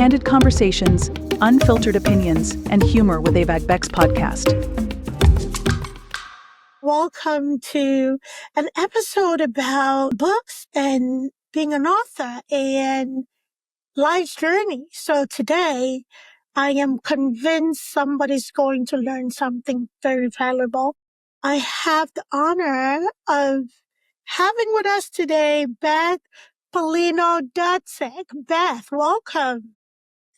candid conversations, unfiltered opinions, and humor with Abeg Vex Podcast. Welcome to an episode about books and being an author and life's journey. So today, I am convinced somebody's going to learn something very valuable. I have the honor of having with us today Beth Pellino-Dudzic. Beth, welcome.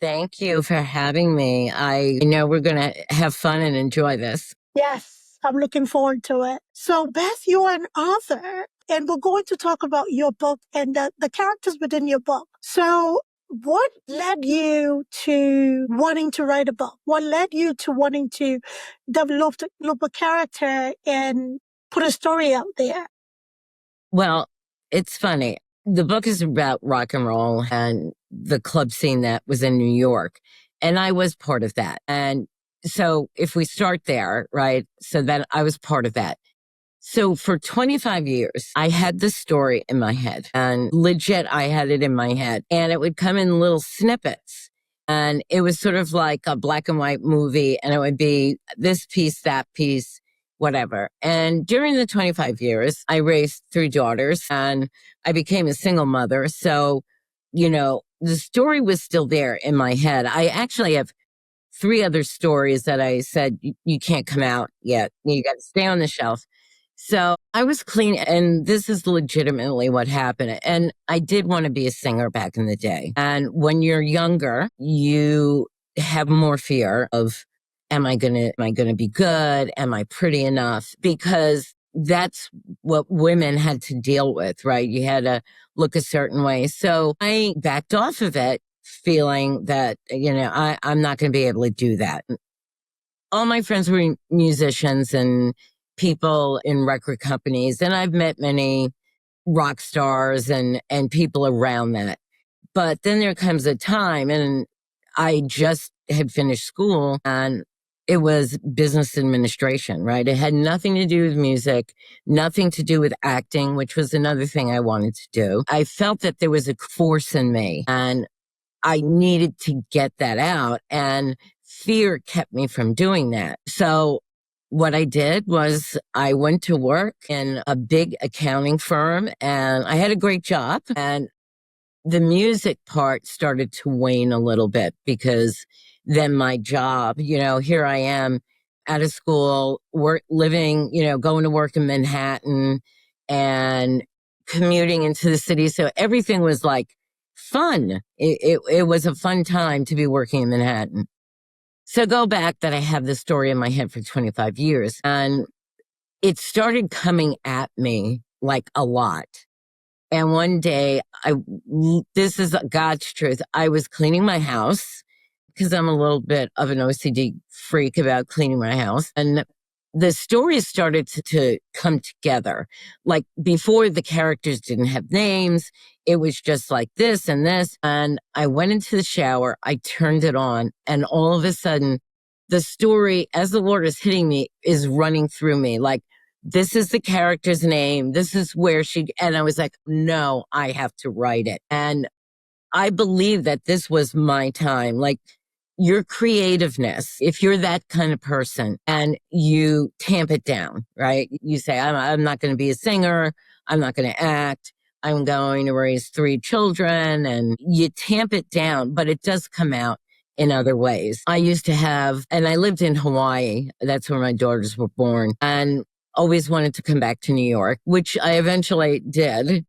Thank you for having me. I know we're going to have fun and enjoy this. Yes, I'm looking forward to it. So, Beth, you're an author, and we're going to talk about your book and the characters within your book. So, what led you to wanting to write a book? What led you to wanting to develop a character and put a story out there? Well, it's funny. The book is about rock and roll and the club scene that was in New York. And I was part of that. And so if we start there, right? So then I was part of that. So for 25 years, I had this story in my head, and legit, I had it in my head, and it would come in little snippets. And it was sort of like a black and white movie, and it would be this piece, that piece, whatever. And during the 25 years, I raised 3 daughters and I became a single mother. So, the story was still there in my head. I actually have 3 other stories that I said, you can't come out yet. You got to stay on the shelf. So I was clean, and this is legitimately what happened. And I did want to be a singer back in the day. And when you're younger, you have more fear of, am I gonna be good? Am I pretty enough? Because that's what women had to deal with, right? You had to look a certain way. So I backed off of it, feeling that, I'm not going to be able to do that. All my friends were musicians and people in record companies, and I've met many rock stars and people around that. But then there comes a time, and I just had finished school, and it was business administration, right? It had nothing to do with music, nothing to do with acting, which was another thing I wanted to do. I felt that there was a force in me, and I needed to get that out, and fear kept me from doing that. So what I did was I went to work in a big accounting firm, and I had a great job, and the music part started to wane a little bit because then my job, here I am out of school, living, going to work in Manhattan and commuting into the city. So everything was like fun. It was a fun time to be working in Manhattan. So go back that I have this story in my head for 25 years, and it started coming at me like a lot. And one day, this is God's truth. I was cleaning my house because I'm a little bit of an OCD freak about cleaning my house. And the stories started to come together. Like before, the characters didn't have names. It was just like this and this. And I went into the shower, I turned it on, and all of a sudden, the story, as the water's hitting me, is running through me. Like, this is the character's name. This is where and I was like, no, I have to write it. And I believe that this was my time. Like, your creativeness, if you're that kind of person and you tamp it down, right? You say, I'm not going to be a singer. I'm not going to act. I'm going to raise 3 children, and you tamp it down, but it does come out in other ways. I used to have, and I lived in Hawaii. That's where my daughters were born, and always wanted to come back to New York, which I eventually did,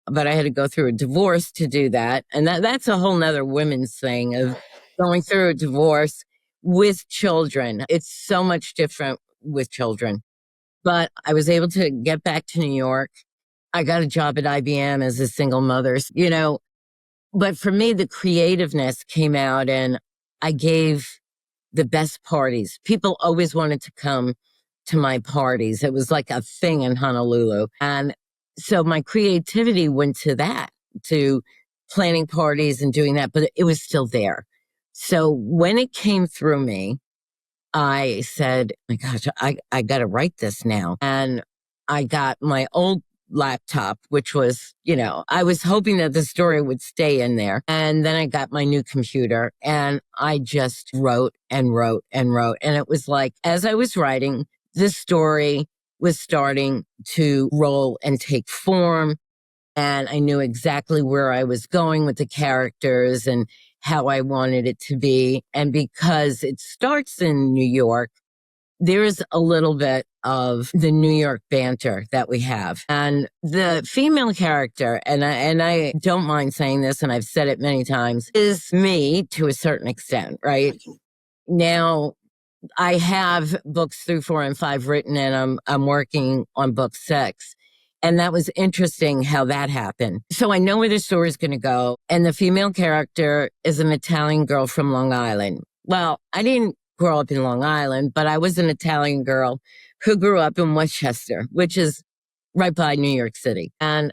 but I had to go through a divorce to do that. And that's a whole nother women's thing of going through a divorce with children. It's so much different with children. But I was able to get back to New York. I got a job at IBM as a single mother, but for me, the creativeness came out, and I gave the best parties. People always wanted to come to my parties. It was like a thing in Honolulu. And so my creativity went to that, to planning parties and doing that, but it was still there. So when it came through me, I said, my gosh, I got to write this now. And I got my old laptop, which was, I was hoping that the story would stay in there. And then I got my new computer and I just wrote and wrote and wrote. And it was like, as I was writing, this story was starting to roll and take form. And I knew exactly where I was going with the characters and how I wanted it to be. And because it starts in New York, there's a little bit of the New York banter that we have. And the female character, and I don't mind saying this, and I've said it many times, is me to a certain extent, right? Now, I have books 3, 4, and 5 written, and I'm working on book 6. And that was interesting how that happened. So I know where the story's going to go. And the female character is an Italian girl from Long Island. Well, I didn't grow up in Long Island, but I was an Italian girl who grew up in Westchester, which is right by New York City. And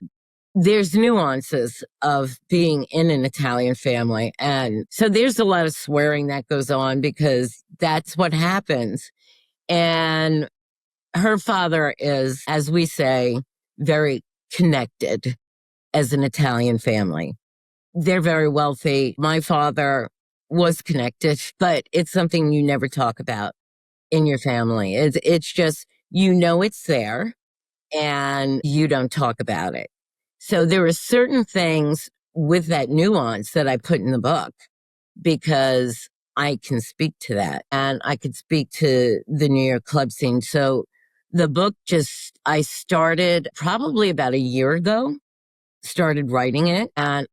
there's nuances of being in an Italian family. And so there's a lot of swearing that goes on because that's what happens. And her father is, as we say, very connected as an Italian family. They're very wealthy. My father was connected, but it's something you never talk about in your family. It's just, it's there and you don't talk about it. So there are certain things with that nuance that I put in the book because I can speak to that and I could speak to the New York club scene. So the book I started probably about a year ago, started writing it and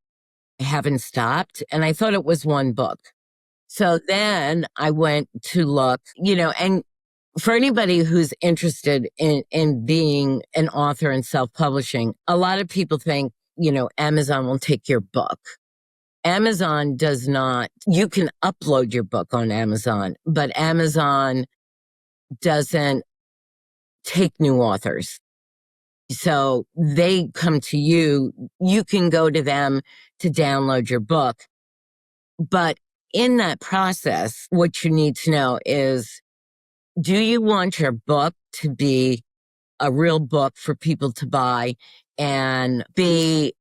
I haven't stopped. And I thought it was one book. So then I went to look, and for anybody who's interested in being an author and self-publishing, a lot of people think, Amazon will take your book. Amazon does not. You can upload your book on Amazon, but Amazon doesn't take new authors. So they come to you. You can go to them to download your book. But in that process, what you need to know is, do you want your book to be a real book for people to buy and be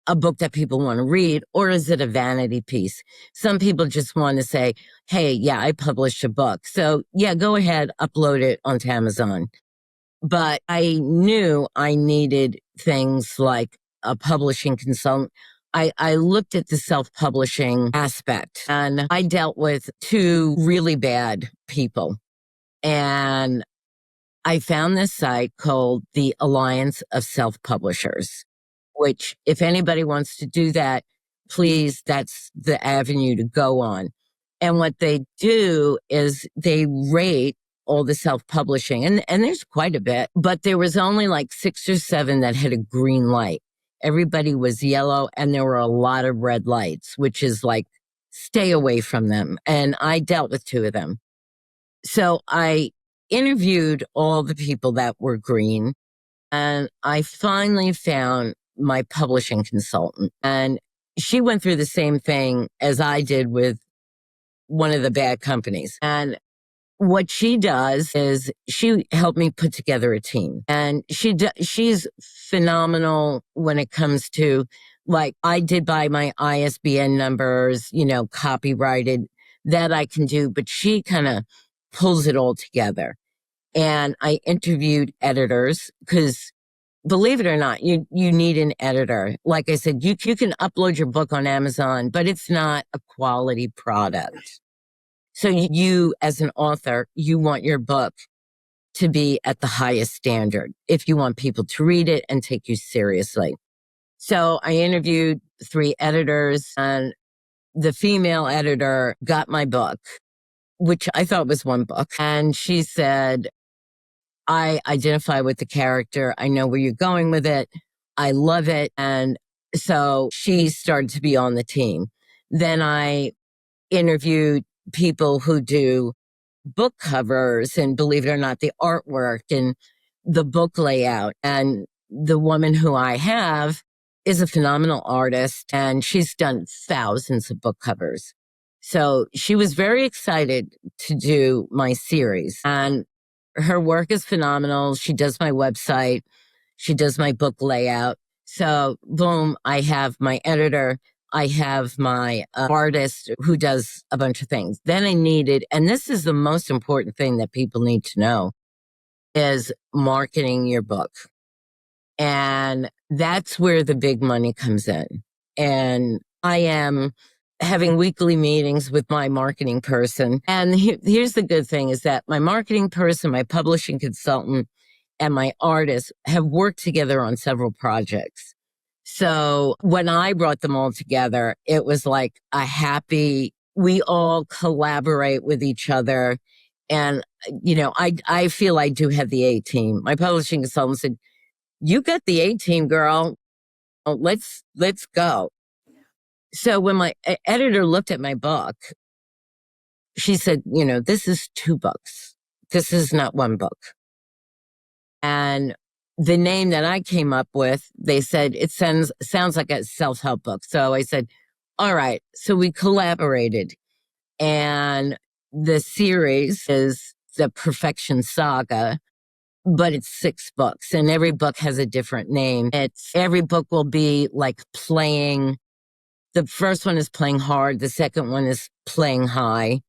a book that people want to read, or is it a vanity piece? Some people just want to say, hey, yeah, I published a book. So yeah, go ahead, upload it onto Amazon. But I knew I needed things like a publishing consultant. I looked at the self-publishing aspect and I dealt with 2 really bad people. And I found this site called the Alliance of Self-Publishers, which if anybody wants to do that, please, that's the avenue to go on. And what they do is they rate all the self-publishing, and there's quite a bit, but there was only like 6 or 7 that had a green light. Everybody was yellow, and there were a lot of red lights, which is like, stay away from them. And I dealt with 2 of them. So I interviewed all the people that were green, and I finally found my publishing consultant. And she went through the same thing as I did with one of the bad companies. And what she does is she helped me put together a team. And she's phenomenal when it comes to, like, I did buy my ISBN numbers, copyrighted, that I can do, but she kind of pulls it all together. And I interviewed editors because, believe it or not, you need an editor. Like I said, you can upload your book on Amazon, but it's not a quality product. So you, as an author, you want your book to be at the highest standard if you want people to read it and take you seriously. So I interviewed 3 editors, and the female editor got my book, which I thought was one book. And she said, I identify with the character. I know where you're going with it. I love it. And so she started to be on the team. Then I interviewed people who do book covers and, believe it or not, the artwork and the book layout. And the woman who I have is a phenomenal artist, and she's done thousands of book covers. So she was very excited to do my series, and her work is phenomenal. She does my website. She does my book layout. So boom, I have my editor. I have my artist who does a bunch of things. Then I needed, and this is the most important thing that people need to know, is marketing your book. And that's where the big money comes in. And I am having weekly meetings with my marketing person. And here's the good thing is that my marketing person, my publishing consultant, and my artist have worked together on several projects. So when I brought them all together, it was like a happy, we all collaborate with each other. And, I feel I do have the A team. My publishing consultant said, you got the A team, girl. Oh, let's go. So when my editor looked at my book, she said, this is 2 books. This is not 1 book. And the name that I came up with, they said, it sounds like a self-help book. So I said, all right. So we collaborated. And the series is the Perfection Saga, but it's 6 books and every book has a different name. Every book will be like playing. The first one is playing hard. The second one is playing high.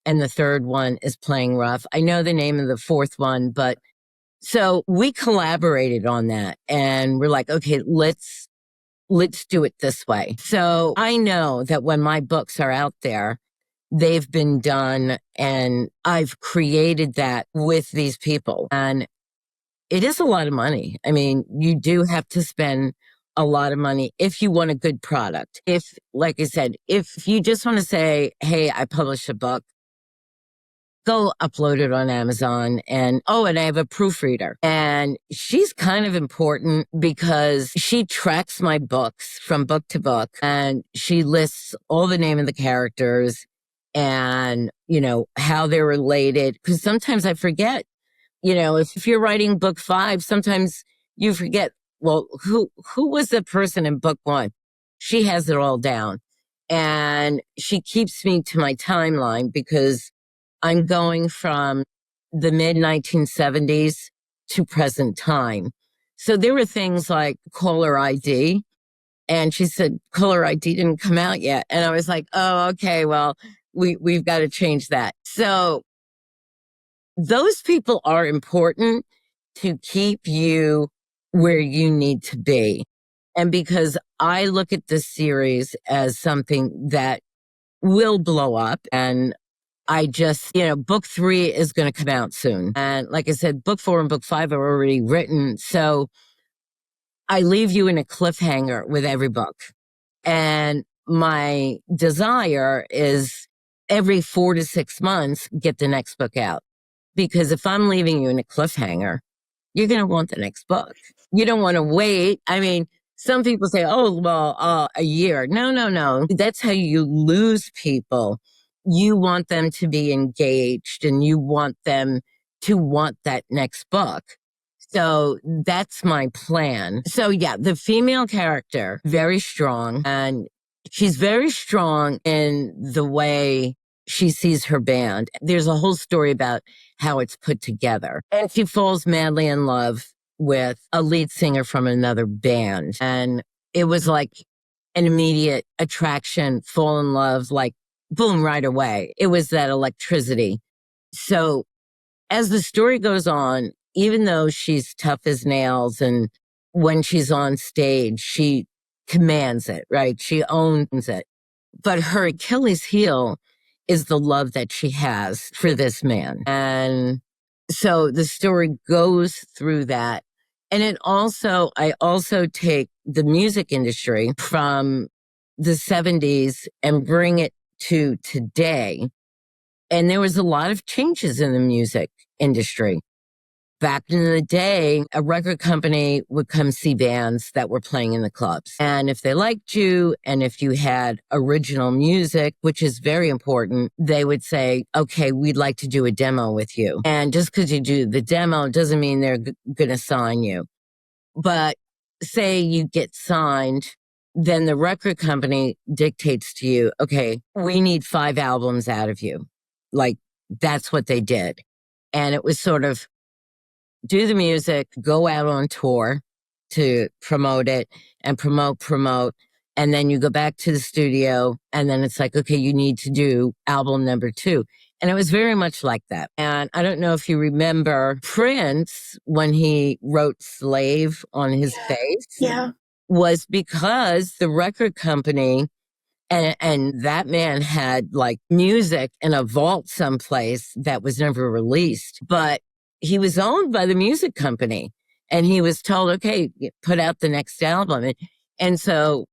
And the third one is playing rough. I know the name of the 4th one, but so we collaborated on that and we're like, okay, let's do it this way. So I know that when my books are out there, they've been done and I've created that with these people. And it is a lot of money. I mean, you do have to spend a lot of money if you want a good product. If, like I said, if you just want to say, hey, I published a book, go upload it on Amazon. And I have a proofreader. And she's kind of important because she tracks my books from book to book. And she lists all the name of the characters and, how they're related. Because sometimes I forget, if you're writing book 5, sometimes you forget, well, who was the person in book 1? She has it all down. And she keeps me to my timeline because I'm going from the mid-1970s to present time. So there were things like caller ID. And she said, caller ID didn't come out yet. And I was like, oh, okay, well, we've got to change that. So those people are important to keep you where you need to be. And because I look at this series as something that will blow up, and I just, book 3 is going to come out soon. And like I said, book 4 and book 5 are already written. So I leave you in a cliffhanger with every book. And my desire is every 4 to 6 months, get the next book out. Because if I'm leaving you in a cliffhanger, you're going to want the next book. You don't want to wait. I mean, some people say, a year. No. That's how you lose people. You want them to be engaged and you want them to want that next book. So that's my plan. So yeah, the female character, very strong. And she's very strong in the way she sees her band. There's a whole story about how it's put together. And she falls madly in love with a lead singer from another band. And it was like an immediate attraction, fall in love, like boom, right away. It was that electricity. So as the story goes on, even though she's tough as nails and when she's on stage, she commands it, right? She owns it. But her Achilles heel is the love that she has for this man. And so the story goes through that. And I also take the music industry from the 70s and bring it to today. And there was a lot of changes in the music industry. Back in the day, a record company would come see bands that were playing in the clubs. And if they liked you and if you had original music, which is very important, they would say, okay, we'd like to do a demo with you. And just because you do the demo doesn't mean they're going to sign you. But say you get signed, then the record company dictates to you, okay, we need 5 albums out of you. Like, that's what they did. And it was sort of do the music, go out on tour, to promote it and promote. And then you go back to the studio and then it's like, okay, you need to do album number 2. And it was very much like that. And I don't know if you remember Prince when he wrote Slave on his face. Yeah. Was because the record company and that man had like music in a vault someplace that was never released, but he was owned by the music company and he was told, okay, put out the next album. And so,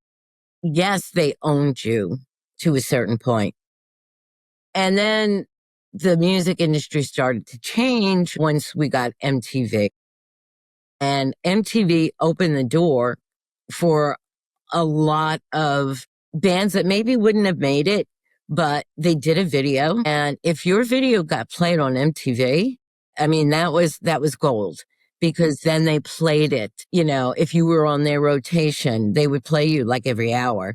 yes, they owned you to a certain point. And then the music industry started to change once we got MTV. And MTV opened the door for a lot of bands that maybe wouldn't have made it, but they did a video. And if your video got played on MTV, I mean, that was gold because then they played it. You know, if you were on their rotation, they would play you like every hour.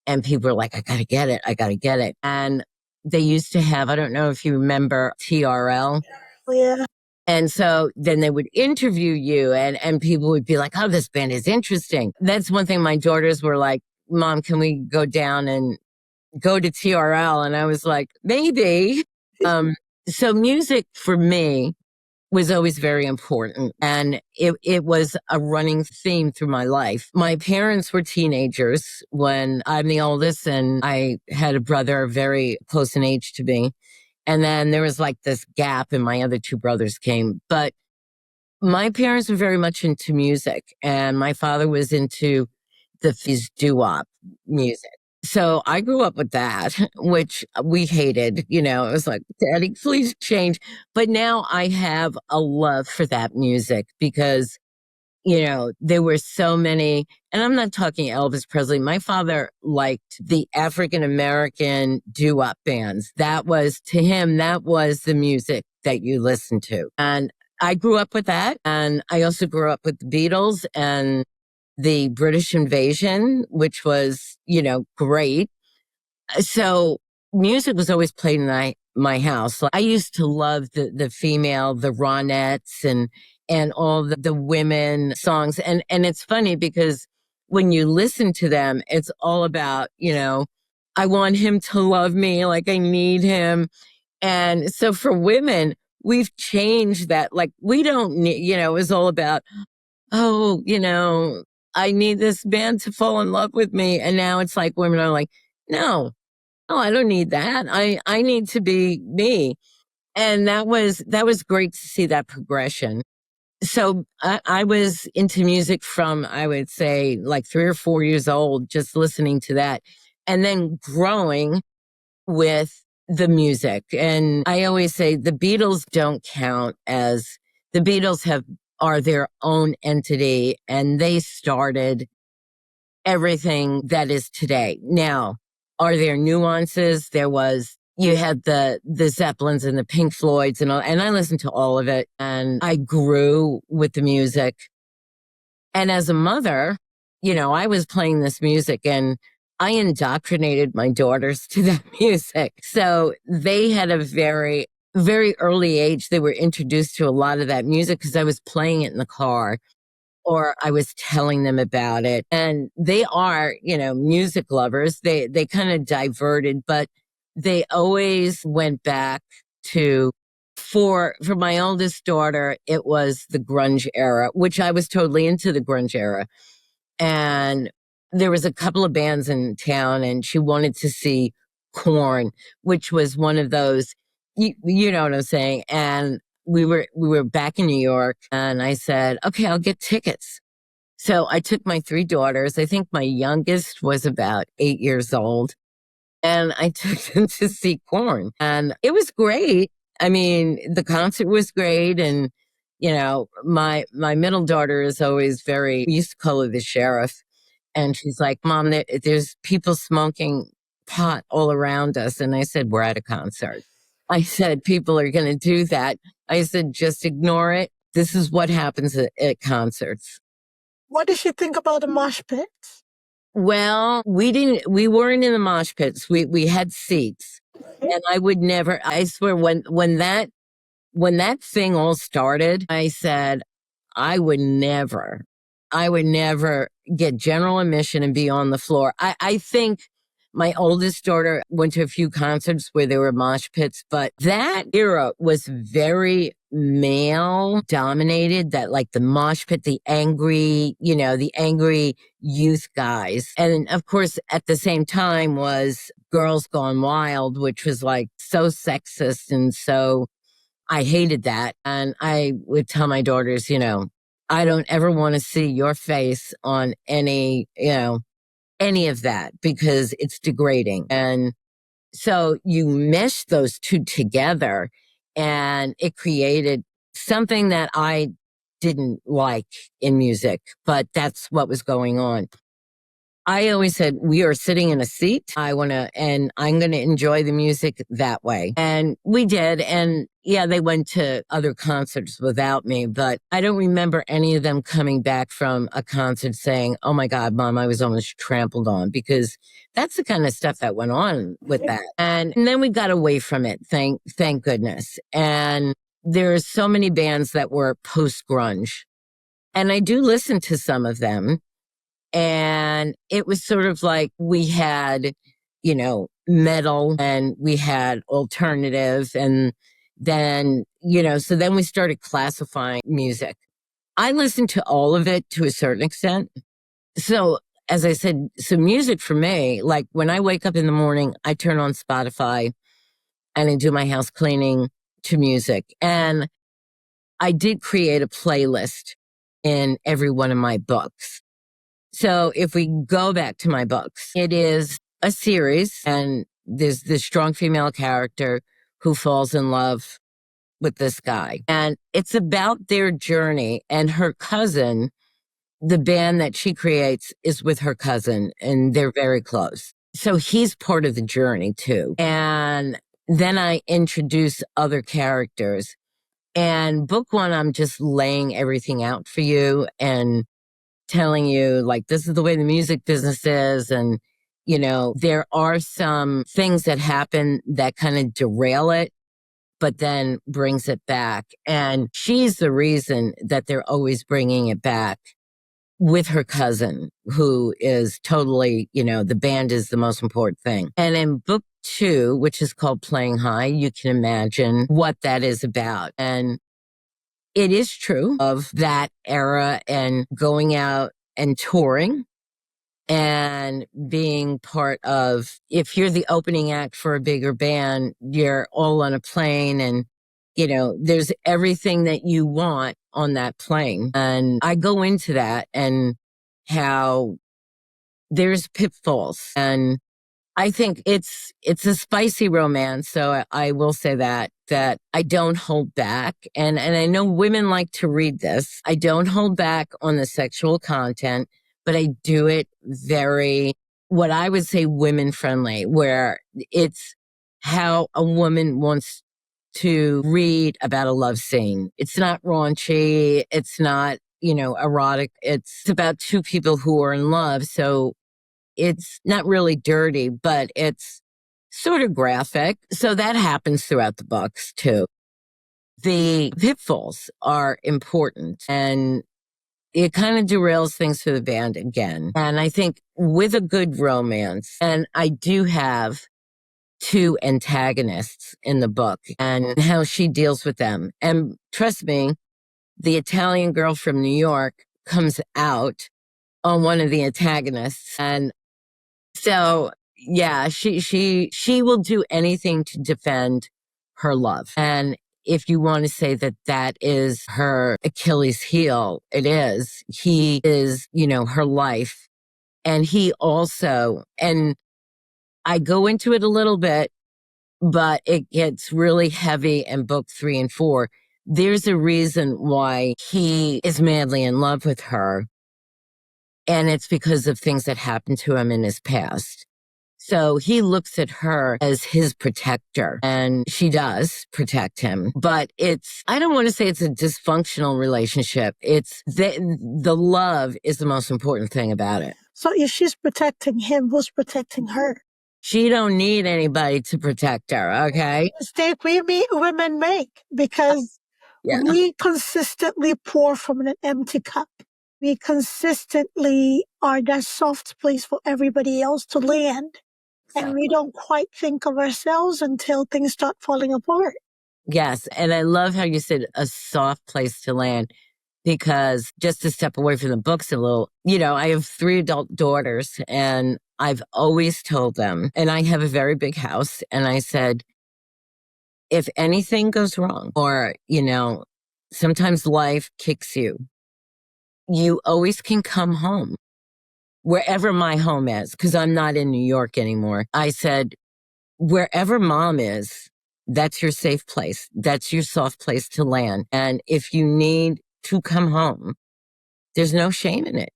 And people were like, I gotta get it. I gotta get it. And they used to have, I don't know if you remember TRL. Yeah. And so then they would interview you and people would be like, oh, this band is interesting. That's one thing my daughters were like, Mom, can we go down and go to TRL? And I was like, maybe. So music for me was always very important. And it was a running theme through my life. My parents were teenagers when I'm the oldest and I had a brother very close in age to me. And then there was like this gap and my other 2 brothers came. But my parents were very much into music and my father was into his doo-wop music. So I grew up with that, which we hated. You know, it was like, Daddy, please change. But now I have a love for that music because, you know, there were so many, and I'm not talking Elvis Presley. My father liked the African American doo-wop bands. That was, to him, that was the music that you listened to. And I grew up with that. And I also grew up with the Beatles and the British invasion, which was, you know, great. So music was always played in my house. I used to love the Ronettes and all the women songs. And it's funny because when you listen to them, it's all about, you know, I want him to love me, like I need him. And so for women, we've changed that. Like we don't need, you know, it was all about, oh, you know, I need this man to fall in love with me. And now it's like women are like, no, I don't need that. I need to be me. And that was great to see that progression. So I was into music from, I would say, like 3 or 4 years old, just listening to that and then growing with the music. And I always say the Beatles don't count as the Beatles are their own entity and they started everything that is today. Now, are there nuances? You had the Zeppelins and the Pink Floyds and all, and I listened to all of it and I grew with the music. And as a mother, you know, I was playing this music and I indoctrinated my daughters to that music. So they had a very, very early age. They were introduced to a lot of that music because I was playing it in the car or I was telling them about it. And they are, you know, music lovers. They kind of diverted, but they always went back to, for my oldest daughter, it was the grunge era, which I was totally into the grunge era. And there was a couple of bands in town and she wanted to see Korn, which was one of those, you know what I'm saying? And we were back in New York and I said, okay, I'll get tickets. So I took my 3 daughters. I think my youngest was about 8 years old. And I took them to see Korn. And it was great. I mean, the concert was great. And, you know, my middle daughter is always we used to call her the sheriff. And she's like, Mom, there's people smoking pot all around us. And I said, we're at a concert. I said, people are going to do that. I said, just ignore it. This is what happens at concerts. What did she think about the mosh pits? Well, we weren't in the mosh pits. We had seats. And I would never, I swear, when that thing all started, I said, I would never I would never get general admission and be on the floor. I think my oldest daughter went to a few concerts where there were mosh pits, but that era was very male dominated, that like the mosh pit, the angry youth guys. And of course, at the same time was Girls Gone Wild, which was like so sexist. And so I hated that. And I would tell my daughters, I don't ever want to see your face on any of that because it's degrading. And so you mesh those two together and it created something that I didn't like in music, but that's what was going on. I always said, we are sitting in a seat. I'm going to enjoy the music that way. And we did. And yeah, they went to other concerts without me, but I don't remember any of them coming back from a concert saying, oh my God, Mom, I was almost trampled on, because that's the kind of stuff that went on with that. And then we got away from it. Thank goodness. And there's so many bands that were post grunge, and I do listen to some of them. And it was sort of like we had, metal and we had alternative. And then, so then we started classifying music. I listened to all of it to a certain extent. So as I said, so music for me, like when I wake up in the morning, I turn on Spotify and I do my house cleaning to music. And I did create a playlist in every one of my books. So if we go back to my books, it is a series, and there's this strong female character who falls in love with this guy. And it's about their journey, and her cousin, the band that she creates is with her cousin, and they're very close. So he's part of the journey too. And then I introduce other characters. And book one, I'm just laying everything out for you and telling you, like, this is the way the music business is. And, there are some things that happen that kind of derail it, but then brings it back. And she's the reason that they're always bringing it back with her cousin, who is totally, the band is the most important thing. And in book two, which is called Playing High, you can imagine what that is about. And it is true of that era and going out and touring and being part of, if you're the opening act for a bigger band, you're all on a plane and, there's everything that you want on that plane. And I go into that and how there's pitfalls, and I think it's a spicy romance. So I will say that I don't hold back. And I know women like to read this. I don't hold back on the sexual content, but I do it very, what I would say, women friendly, where it's how a woman wants to read about a love scene. It's not raunchy. It's not, erotic. It's about two people who are in love. So it's not really dirty, but it's sort of graphic. So that happens throughout the books too. The pitfalls are important, and it kind of derails things for the band again. And I think with a good romance, and I do have two antagonists in the book and how she deals with them. And trust me, the Italian girl from New York comes out on one of the antagonists. And so, yeah, she will do anything to defend her love. And if you want to say that is her Achilles heel, it is. He is, her life. And he also, and I go into it a little bit, but it gets really heavy in book 3 and 4. There's a reason why he is madly in love with her. And it's because of things that happened to him in his past. So he looks at her as his protector, and she does protect him. But I don't want to say it's a dysfunctional relationship. It's the love is the most important thing about it. So if she's protecting him, who's protecting her? She don't need anybody to protect her, okay? Mistake women make, because we consistently pour from an empty cup. we consistently are that soft place for everybody else to land. And we don't quite think of ourselves until things start falling apart. Yes. And I love how you said a soft place to land, because just to step away from the books a little, I have 3 adult daughters, and I've always told them, and I have a very big house, and I said, if anything goes wrong, or, sometimes life kicks you, you always can come home, wherever my home is, because I'm not in New York anymore. I said, wherever mom is, that's your safe place. That's your soft place to land. And if you need to come home, there's no shame in it.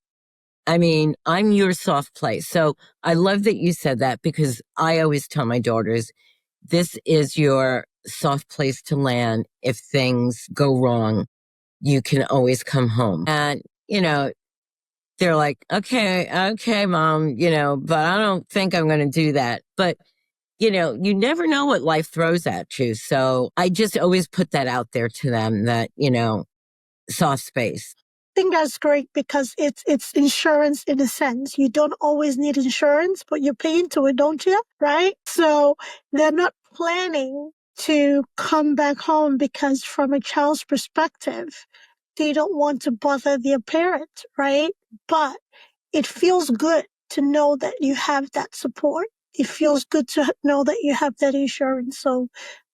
I mean, I'm your soft place. So I love that you said that, because I always tell my daughters, this is your soft place to land. If things go wrong, you can always come home. And, they're like, okay, mom, but I don't think I'm going to do that. But you never know what life throws at you. So I just always put that out there to them, that, soft space. I think that's great, because it's insurance in a sense. You don't always need insurance, but you pay into it, don't you? Right? So they're not planning to come back home, because from a child's perspective, they don't want to bother their parent, right? But it feels good to know that you have that support. It feels good to know that you have that insurance. So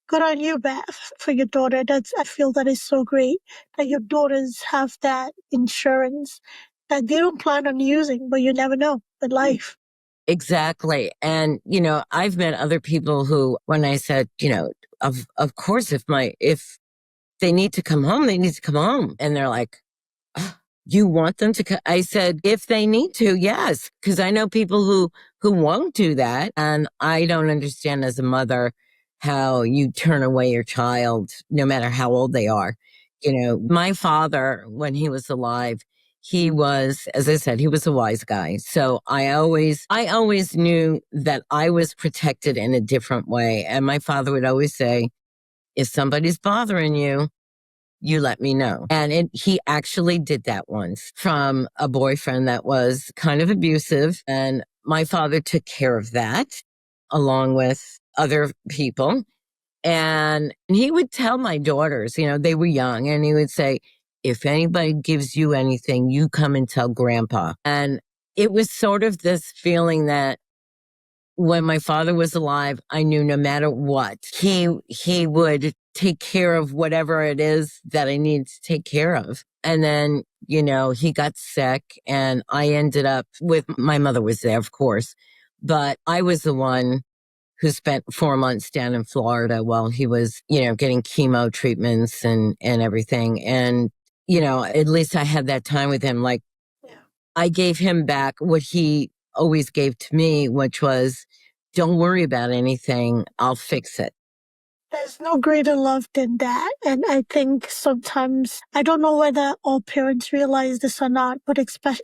good on you, Beth, for your daughter. I feel that is so great that your daughters have that insurance that they don't plan on using, but you never know in life. Exactly. And, I've met other people who, when I said, of course, if they need to come home, they need to come home. And they're like, "Oh, you want them to come?" I said, if they need to, yes. Because I know people who won't do that. And I don't understand as a mother how you turn away your child, no matter how old they are. My father, when he was alive, he was, as I said, he was a wise guy. So I always knew that I was protected in a different way. And my father would always say, if somebody's bothering you, you let me know. And he actually did that once from a boyfriend that was kind of abusive. And my father took care of that along with other people. And he would tell my daughters, they were young, and he would say, if anybody gives you anything, you come and tell grandpa. And it was sort of this feeling that when my father was alive, I knew no matter what, he would take care of whatever it is that I needed to take care of. And then, he got sick, and I ended up with, my mother was there, of course, but I was the one who spent 4 months down in Florida while he was, getting chemo treatments and everything. And, at least I had that time with him. Like, I gave him back what he always gave to me, which was, don't worry about anything. I'll fix it. There's no greater love than that. And I think sometimes, I don't know whether all parents realize this or not, but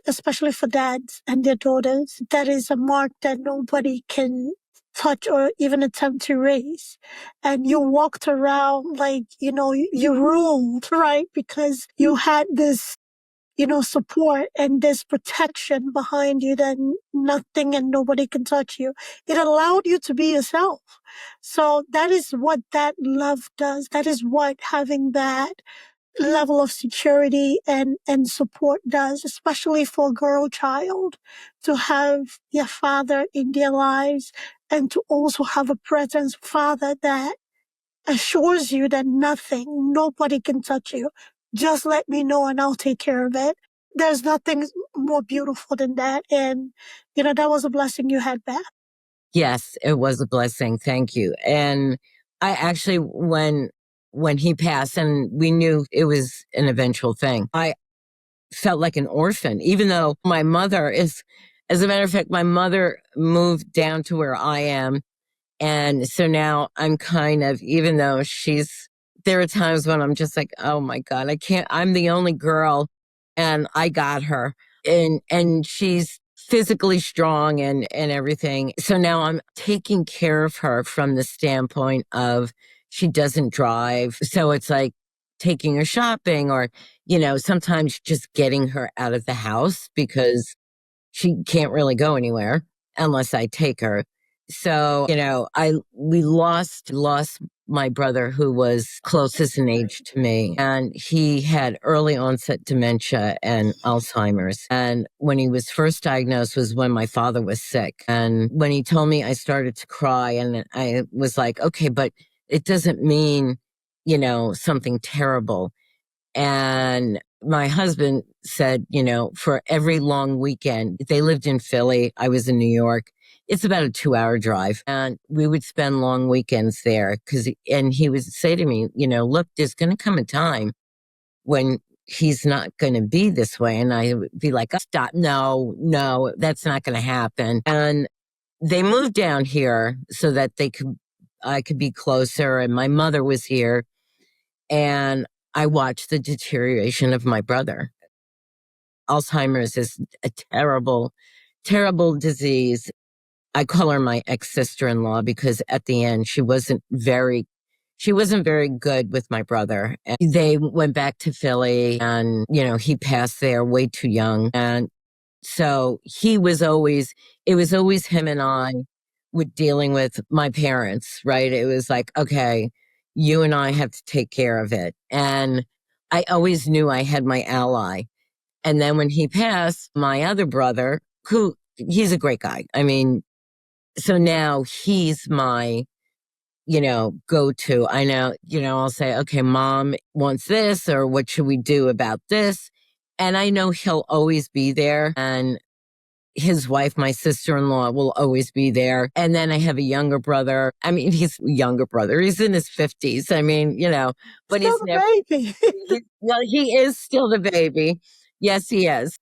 especially for dads and their daughters, that is a mark that nobody can touch or even attempt to raise. And you walked around like, you ruled, right? Because you had this support and this protection behind you that nothing and nobody can touch you. It allowed you to be yourself. So that is what that love does. That is what having that level of security and support does, especially for a girl child, to have their father in their lives and to also have a presence father that assures you that nobody can touch you. Just let me know and I'll take care of it. There's nothing more beautiful than that. And, that was a blessing you had, Beth. Yes, it was a blessing. Thank you. And I actually, when he passed and we knew it was an eventual thing, I felt like an orphan, even though my mother is, as a matter of fact, my mother moved down to where I am. And so now I'm kind of, even though there are times when I'm just like, oh my God, I'm the only girl and I got her, and she's physically strong and everything. So now I'm taking care of her from the standpoint of she doesn't drive. So it's like taking her shopping or, sometimes just getting her out of the house because she can't really go anywhere unless I take her. So, we lost my brother who was closest in age to me, and he had early onset dementia and Alzheimer's. And when he was first diagnosed was when my father was sick. And when he told me, I started to cry, and I was like, okay, but it doesn't mean, something terrible. And my husband said, for every long weekend, they lived in Philly. I was in New York. It's about a 2-hour drive. And we would spend long weekends there and he would say to me, look, there's going to come a time when he's not going to be this way. And I would be like, oh, stop. No, that's not going to happen. And they moved down here so that I could be closer. And my mother was here. And I watched the deterioration of my brother. Alzheimer's is a terrible, terrible disease. I call her my ex-sister-in-law because at the end she wasn't very good with my brother. And they went back to Philly and, he passed there way too young. And so it was always him and I with dealing with my parents, right? It was like, okay, you and I have to take care of it. And I always knew I had my ally. And then when he passed, my other brother, he's a great guy. I mean, so now he's my, go-to. I know, I'll say, okay, mom wants this, or what should we do about this? And I know he'll always be there. And his wife, my sister-in-law, will always be there. And then I have a younger brother. I mean, he's a younger brother. He's in his 50s. I mean, but Still he's never, baby. well, he is still the baby. Yes, he is.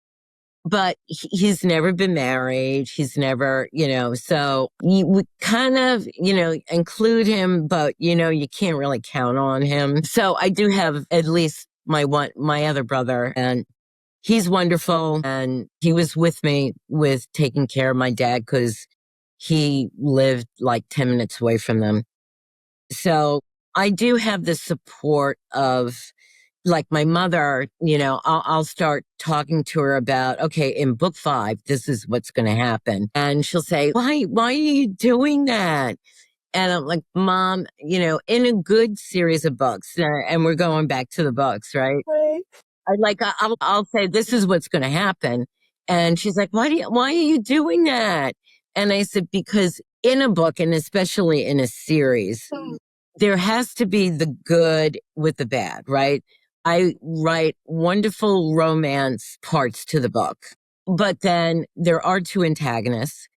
But he's never been married. He's never, so you would kind of, include him, but, you can't really count on him. So I do have at least my other brother, and he's wonderful. And he was with me with taking care of my dad because he lived like 10 minutes away from them. So I do have the support of, like, my mother, I'll start talking to her about, okay, in book 5, this is what's going to happen. And she'll say, why are you doing that? And I'm like, Mom, in a good series of books, and we're going back to the books, right? Right. I'll say, this is what's going to happen. And she's like, why are you doing that? And I said, because in a book, and especially in a series, there has to be the good with the bad, right? I write wonderful romance parts to the book, but then there are 2 antagonists,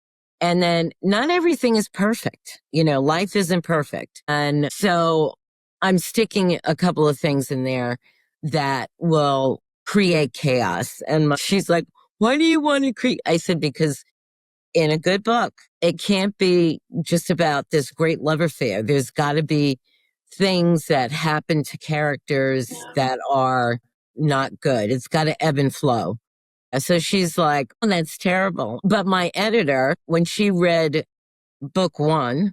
and then not everything is perfect. Life isn't perfect. And so I'm sticking a couple of things in there that will create chaos. And she's like, why do you want to create? I said, because in a good book, it can't be just about this great love affair. There's got to be things that happen to characters that are not good. It's got to ebb and flow. So she's like, oh, that's terrible. But my editor, when she read book 1,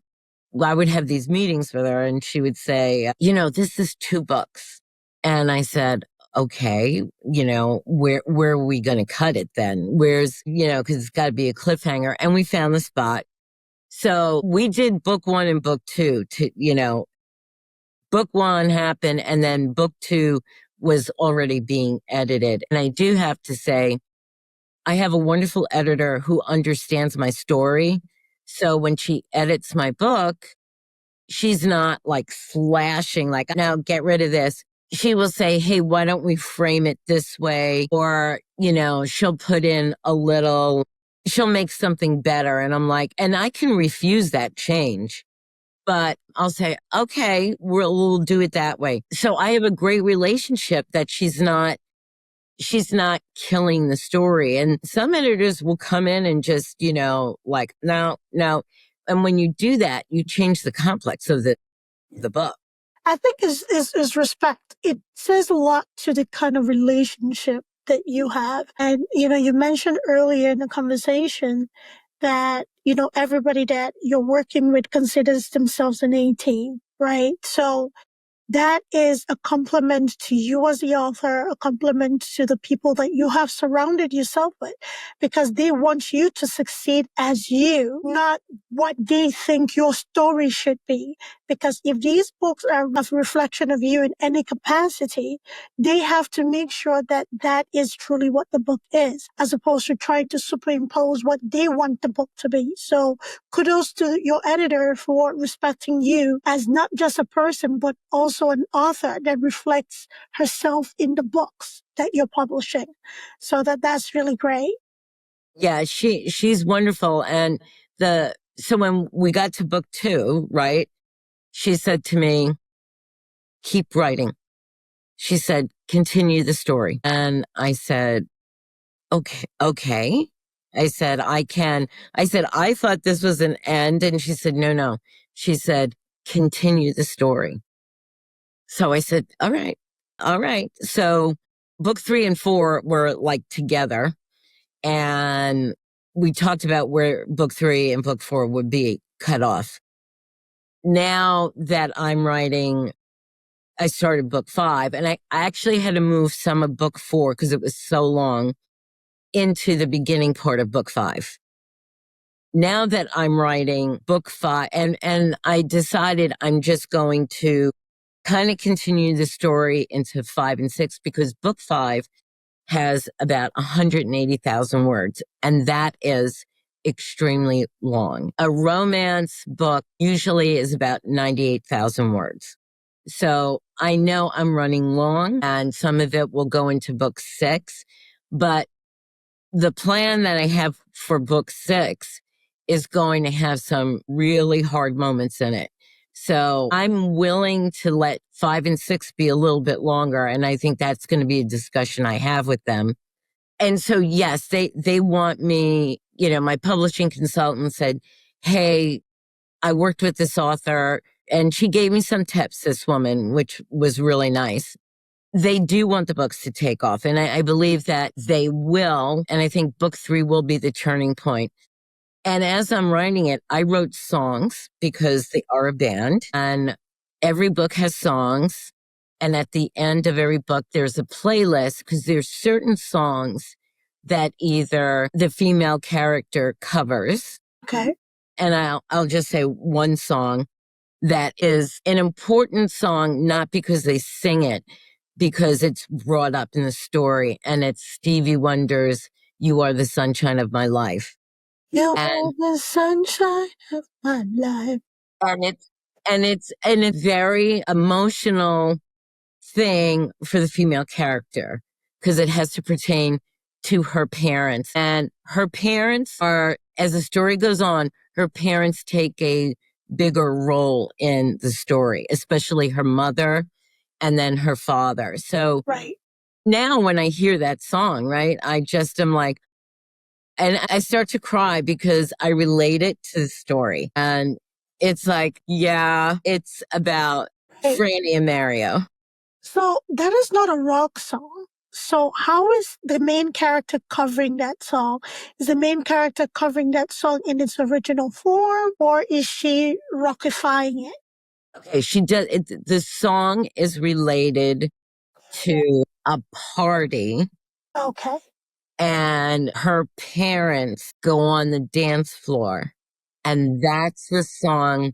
I would have these meetings with her and she would say, this is 2 books. And I said, okay, where are we going to cut it then? Where's, because it's got to be a cliffhanger. And we found the spot. So we did book 1 and book 2 to, book 1 happened and then book 2 was already being edited. And I do have to say, I have a wonderful editor who understands my story. So when she edits my book, she's not like slashing, like, now get rid of this. She will say, hey, why don't we frame it this way? Or, she'll put in she'll make something better. And I'm like, and I can refuse that change. But I'll say, okay, we'll do it that way. So I have a great relationship that she's not killing the story. And some editors will come in and just, like, no. And when you do that, you change the complex of the book. I think is respect. It says a lot to the kind of relationship that you have. And, you mentioned earlier in the conversation that, everybody that you're working with considers themselves an A-team, right? So that is a compliment to you as the author, a compliment to the people that you have surrounded yourself with, because they want you to succeed as you, not what they think your story should be. Because if these books are a reflection of you in any capacity, they have to make sure that that is truly what the book is, as opposed to trying to superimpose what they want the book to be. So kudos to your editor for respecting you as not just a person, but also an author that reflects herself in the books that you're publishing. So that's really great. Yeah, she's wonderful. And so when we got to book 2, right, she said to me, keep writing. She said, continue the story. And I said, okay. I said, I can. I said, I thought this was an end. And she said, no. She said, continue the story. So I said, all right. So book 3 and 4 were like together. And we talked about where book 3 and book 4 would be cut off. Now that I'm writing, I started book 5, and I actually had to move some of book 4 because it was so long into the beginning part of book 5. Now that I'm writing book 5, and I decided I'm just going to kind of continue the story into 5 and 6, because book 5 has about 180,000 words, and that is extremely long. A romance book usually is about 98,000 words. So I know I'm running long, and some of it will go into book 6, but the plan that I have for book 6 is going to have some really hard moments in it. So I'm willing to let 5 and 6 be a little bit longer. And I think that's going to be a discussion I have with them. And so, yes, they want me, my publishing consultant said, hey, I worked with this author and she gave me some tips, this woman, which was really nice. They do want the books to take off, and I believe that they will. And I think book 3 will be the turning point. And as I'm writing it, I wrote songs because they are a band, and every book has songs. And at the end of every book, there's a playlist, because there's certain songs that either the female character covers. Okay. And I'll just say one song that is an important song, not because they sing it, because it's brought up in the story, and it's Stevie Wonder's You Are the Sunshine of My Life. You are the sunshine of my life. And it's a very emotional thing for the female character, because it has to pertain to her parents. And her parents are, as the story goes on, her parents take a bigger role in the story, especially her mother and then her father. So Right. now when I hear that song, right, I just am like, and I start to cry because I relate it to the story. And it's like, yeah, it's about Right. Franny and Mario. So that is not a rock song. So how is the main character covering that song? Is the main character covering that song in its original form, or is she rockifying it? Okay, she does. The song is related to a party, Okay. and her parents go on the dance floor. And that's the song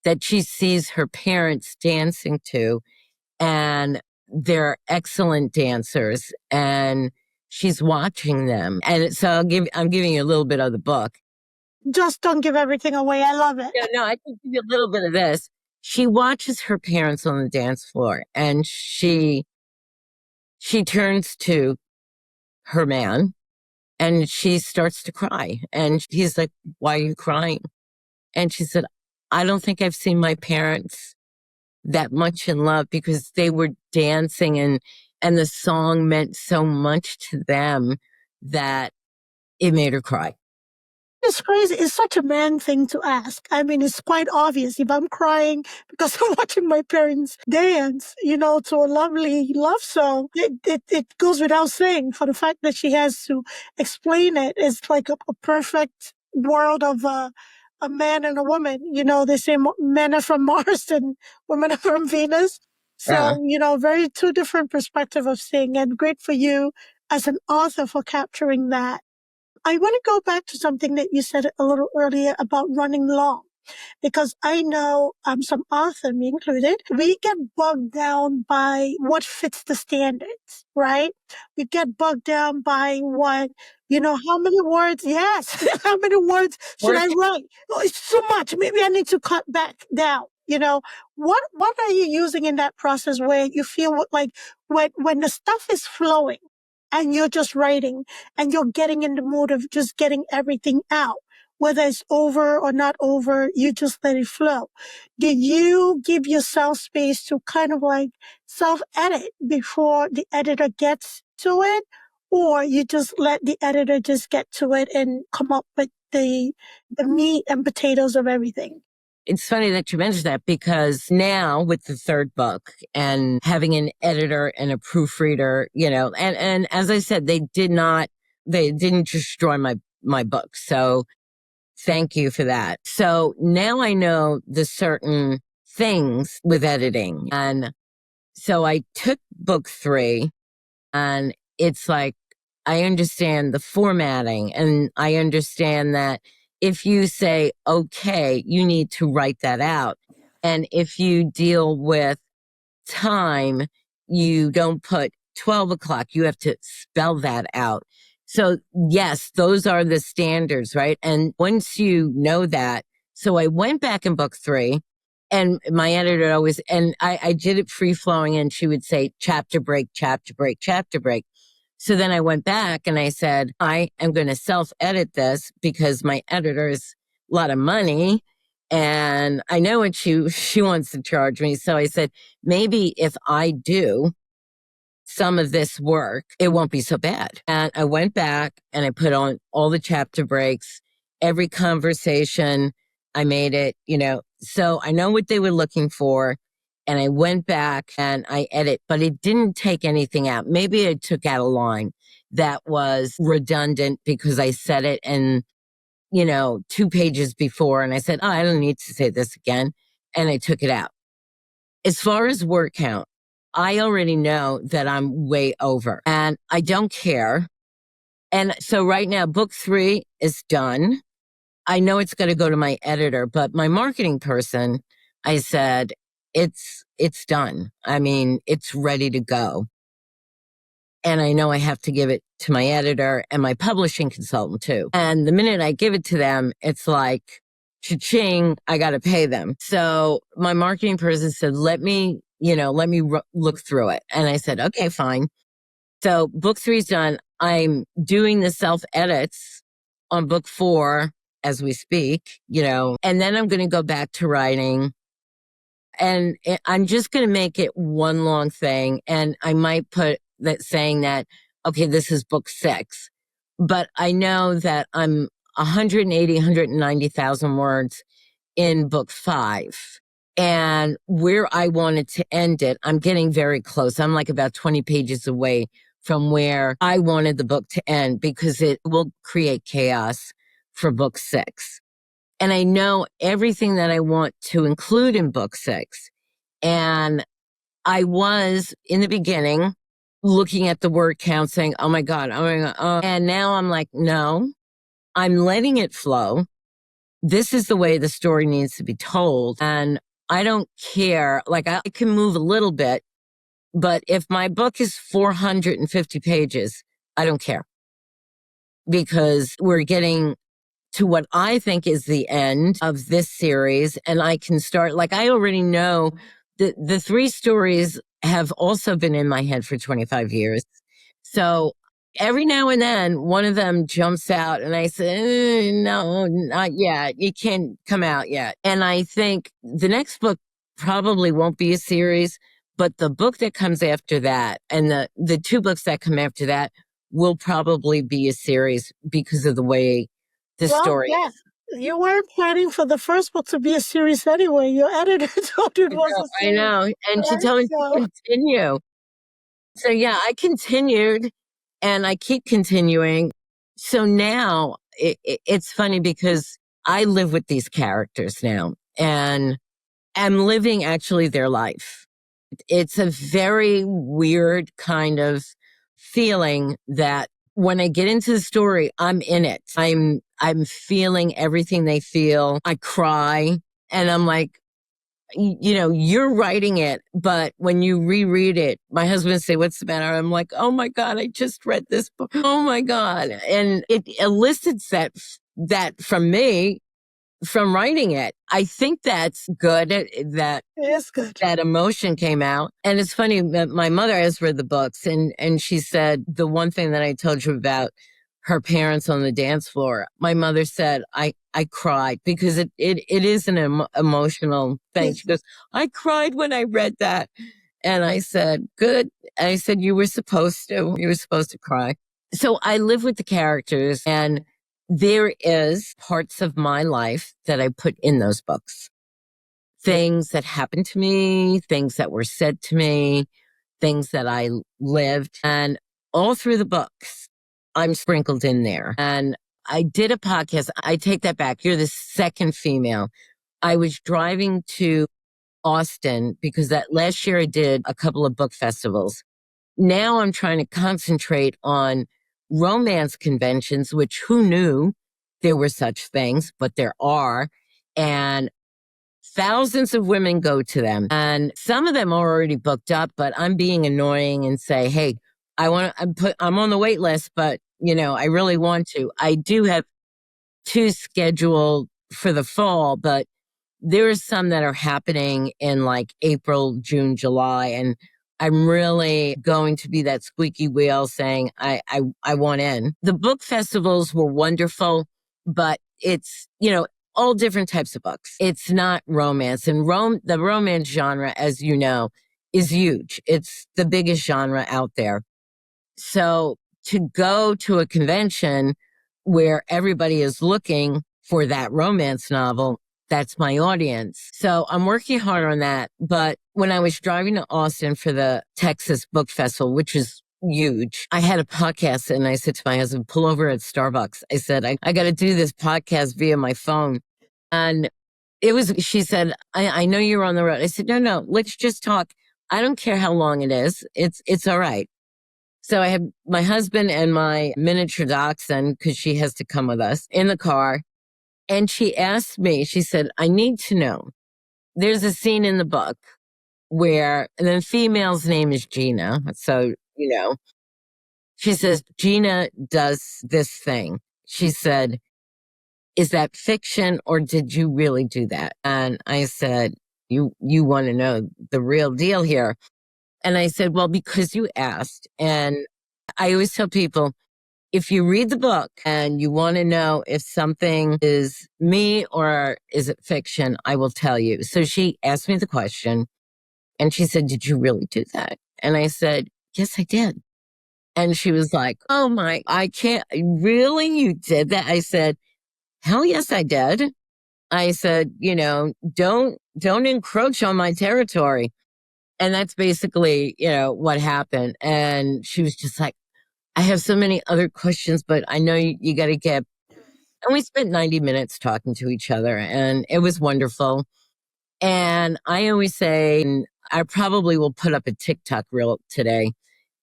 that she sees her parents dancing to. And they're excellent dancers, and she's watching them. And so I'm giving you a little bit of the book. Just don't give everything away. I love it. No, I can give you a little bit of this. She watches her parents on the dance floor, and she turns to her man, and she starts to cry. And he's like, why are you crying? And she said, I don't think I've seen my parents that much in love, because they were dancing, and the song meant so much to them that it made her cry. It's crazy. It's such a man thing to ask. I mean, it's quite obvious. If I'm crying because I'm watching my parents dance, to a lovely love song, it goes without saying. For the fact that she has to explain it, it's like a perfect world of a man and a woman. They say men are from Mars and women are from Venus. So, very two different perspective of seeing, and great for you as an author for capturing that. I want to go back to something that you said a little earlier about running long, because I know some author, me included, we get bogged down by what fits the standards, right? We get bogged down by what, how many words? Yes. How many words should I write? Oh, it's too much. Maybe I need to cut back down. What are you using in that process where you feel like when the stuff is flowing and you're just writing and you're getting in the mood of just getting everything out? Whether it's over or not over, you just let it flow. Did you give yourself space to kind of like self-edit before the editor gets to it? Or you just let the editor just get to it and come up with the meat and potatoes of everything? It's funny that you mentioned that, because now with the third book and having an editor and a proofreader, and as I said, they didn't destroy my book. So thank you for that. So now I know the certain things with editing. And so I took book 3, and it's like, I understand the formatting, and I understand that if you say, okay, you need to write that out. And if you deal with time, you don't put 12 o'clock, you have to spell that out. So yes, those are the standards, right? And once you know that, so I went back in book 3, and my editor always, and I did it free flowing, and she would say chapter break, chapter break, chapter break. So then I went back and I said, I am going to self-edit this because my editor is a lot of money and I know what she wants to charge me. So I said, maybe if I do some of this work, it won't be so bad. And I went back and I put on all the chapter breaks, every conversation. I made it, so I know what they were looking for. And I went back and I edit, but it didn't take anything out. Maybe I took out a line that was redundant because I said it in, 2 pages before. And I said, oh, I don't need to say this again. And I took it out. As far as word count, I already know that I'm way over and I don't care. And so right now, book 3 is done. I know it's going to go to my editor, but my marketing person, I said, it's done. I mean, it's ready to go. And I know I have to give it to my editor and my publishing consultant too. And the minute I give it to them, it's like, cha-ching, I got to pay them. So my marketing person said, let me look through it. And I said, okay, fine. So book 3 is done. I'm doing the self edits on book 4 as we speak, and then I'm going to go back to writing. And I'm just going to make it one long thing. And I might put that saying that, okay, this is book 6. But I know that I'm 180, 190,000 words in book 5. And where I wanted to end it, I'm getting very close. I'm like about 20 pages away from where I wanted the book to end because it will create chaos for book 6. And I know everything that I want to include in book 6. And I was in the beginning looking at the word count saying, oh my God. And now I'm like, no, I'm letting it flow. This is the way the story needs to be told. And I don't care. Like I can move a little bit, but if my book is 450 pages, I don't care because we're getting to what I think is the end of this series. And I can start, like, I already know that the 3 stories have also been in my head for 25 years. So every now and then one of them jumps out and I say, no, not yet. You can't come out yet. And I think the next book probably won't be a series, but the book that comes after that and the 2 books that come after that will probably be a series because of the way the story. Yeah. You weren't planning for the first book to be a series anyway. Your editor told you it was a series. I know. And she told me to continue. So yeah, I continued and I keep continuing. So now it's funny because I live with these characters now and I'm living actually their life. it's a very weird kind of feeling that when I get into the story, I'm in it. I'm feeling everything they feel. I cry and I'm like, you're writing it, but when you reread it, my husband say, "What's the matter?" I'm like, "Oh my God, I just read this book. Oh my God." And it elicits that from me from writing it. I think that's good that It is good. that emotion came out. And it's funny that my mother has read the books and she said the one thing that I told you about her parents on the dance floor, my mother said, I cried because it is an emotional thing. She goes, "I cried when I read that." And I said, "Good." I said, You were supposed to cry. So I live with the characters and there is parts of my life that I put in those books. Things that happened to me, things that were said to me, things that I lived. And all through the books, I'm sprinkled in there. And I did a podcast. I take that back. You're the second female. I was driving to Austin because that last year I did a couple of book festivals. Now I'm trying to concentrate on romance conventions, which who knew there were such things, but there are. And thousands of women go to them and some of them are already booked up, but I'm being annoying and say, "Hey, I'm on the wait list, but I really want to." I do have 2 scheduled for the fall, but there are some that are happening in like April, June, July. And I'm really going to be that squeaky wheel saying, I want in. The book festivals were wonderful, but it's, all different types of books. It's not romance. And the romance genre, as you know, is huge. It's the biggest genre out there. So to go to a convention where everybody is looking for that romance novel, that's my audience. So I'm working hard on that. But when I was driving to Austin for the Texas Book Festival, which is huge, I had a podcast and I said to my husband, "Pull over at Starbucks." I said, I got to do this podcast via my phone. And she said, I know you're on the road. I said, no, let's just talk. I don't care how long it is. It's all right. So I have my husband and my miniature dachshund, because she has to come with us, in the car. And she asked me, she said, "I need to know. There's a scene in the book where the female's name is Gina." So, she says, "Gina does this thing." She said, "Is that fiction or did you really do that?" And I said, you want to know the real deal here. And I said, "Well, because you asked." And I always tell people, if you read the book and you want to know if something is me or is it fiction, I will tell you. So she asked me the question and she said, "Did you really do that?" And I said, "Yes, I did." And she was like, "Oh my, I can't, really? You did that?" I said, "Hell yes, I did." I said, don't encroach on my territory. And that's basically, what happened. And she was just like, "I have so many other questions, but I know you got to get." And we spent 90 minutes talking to each other and it was wonderful. And I always say, and I probably will put up a TikTok reel today.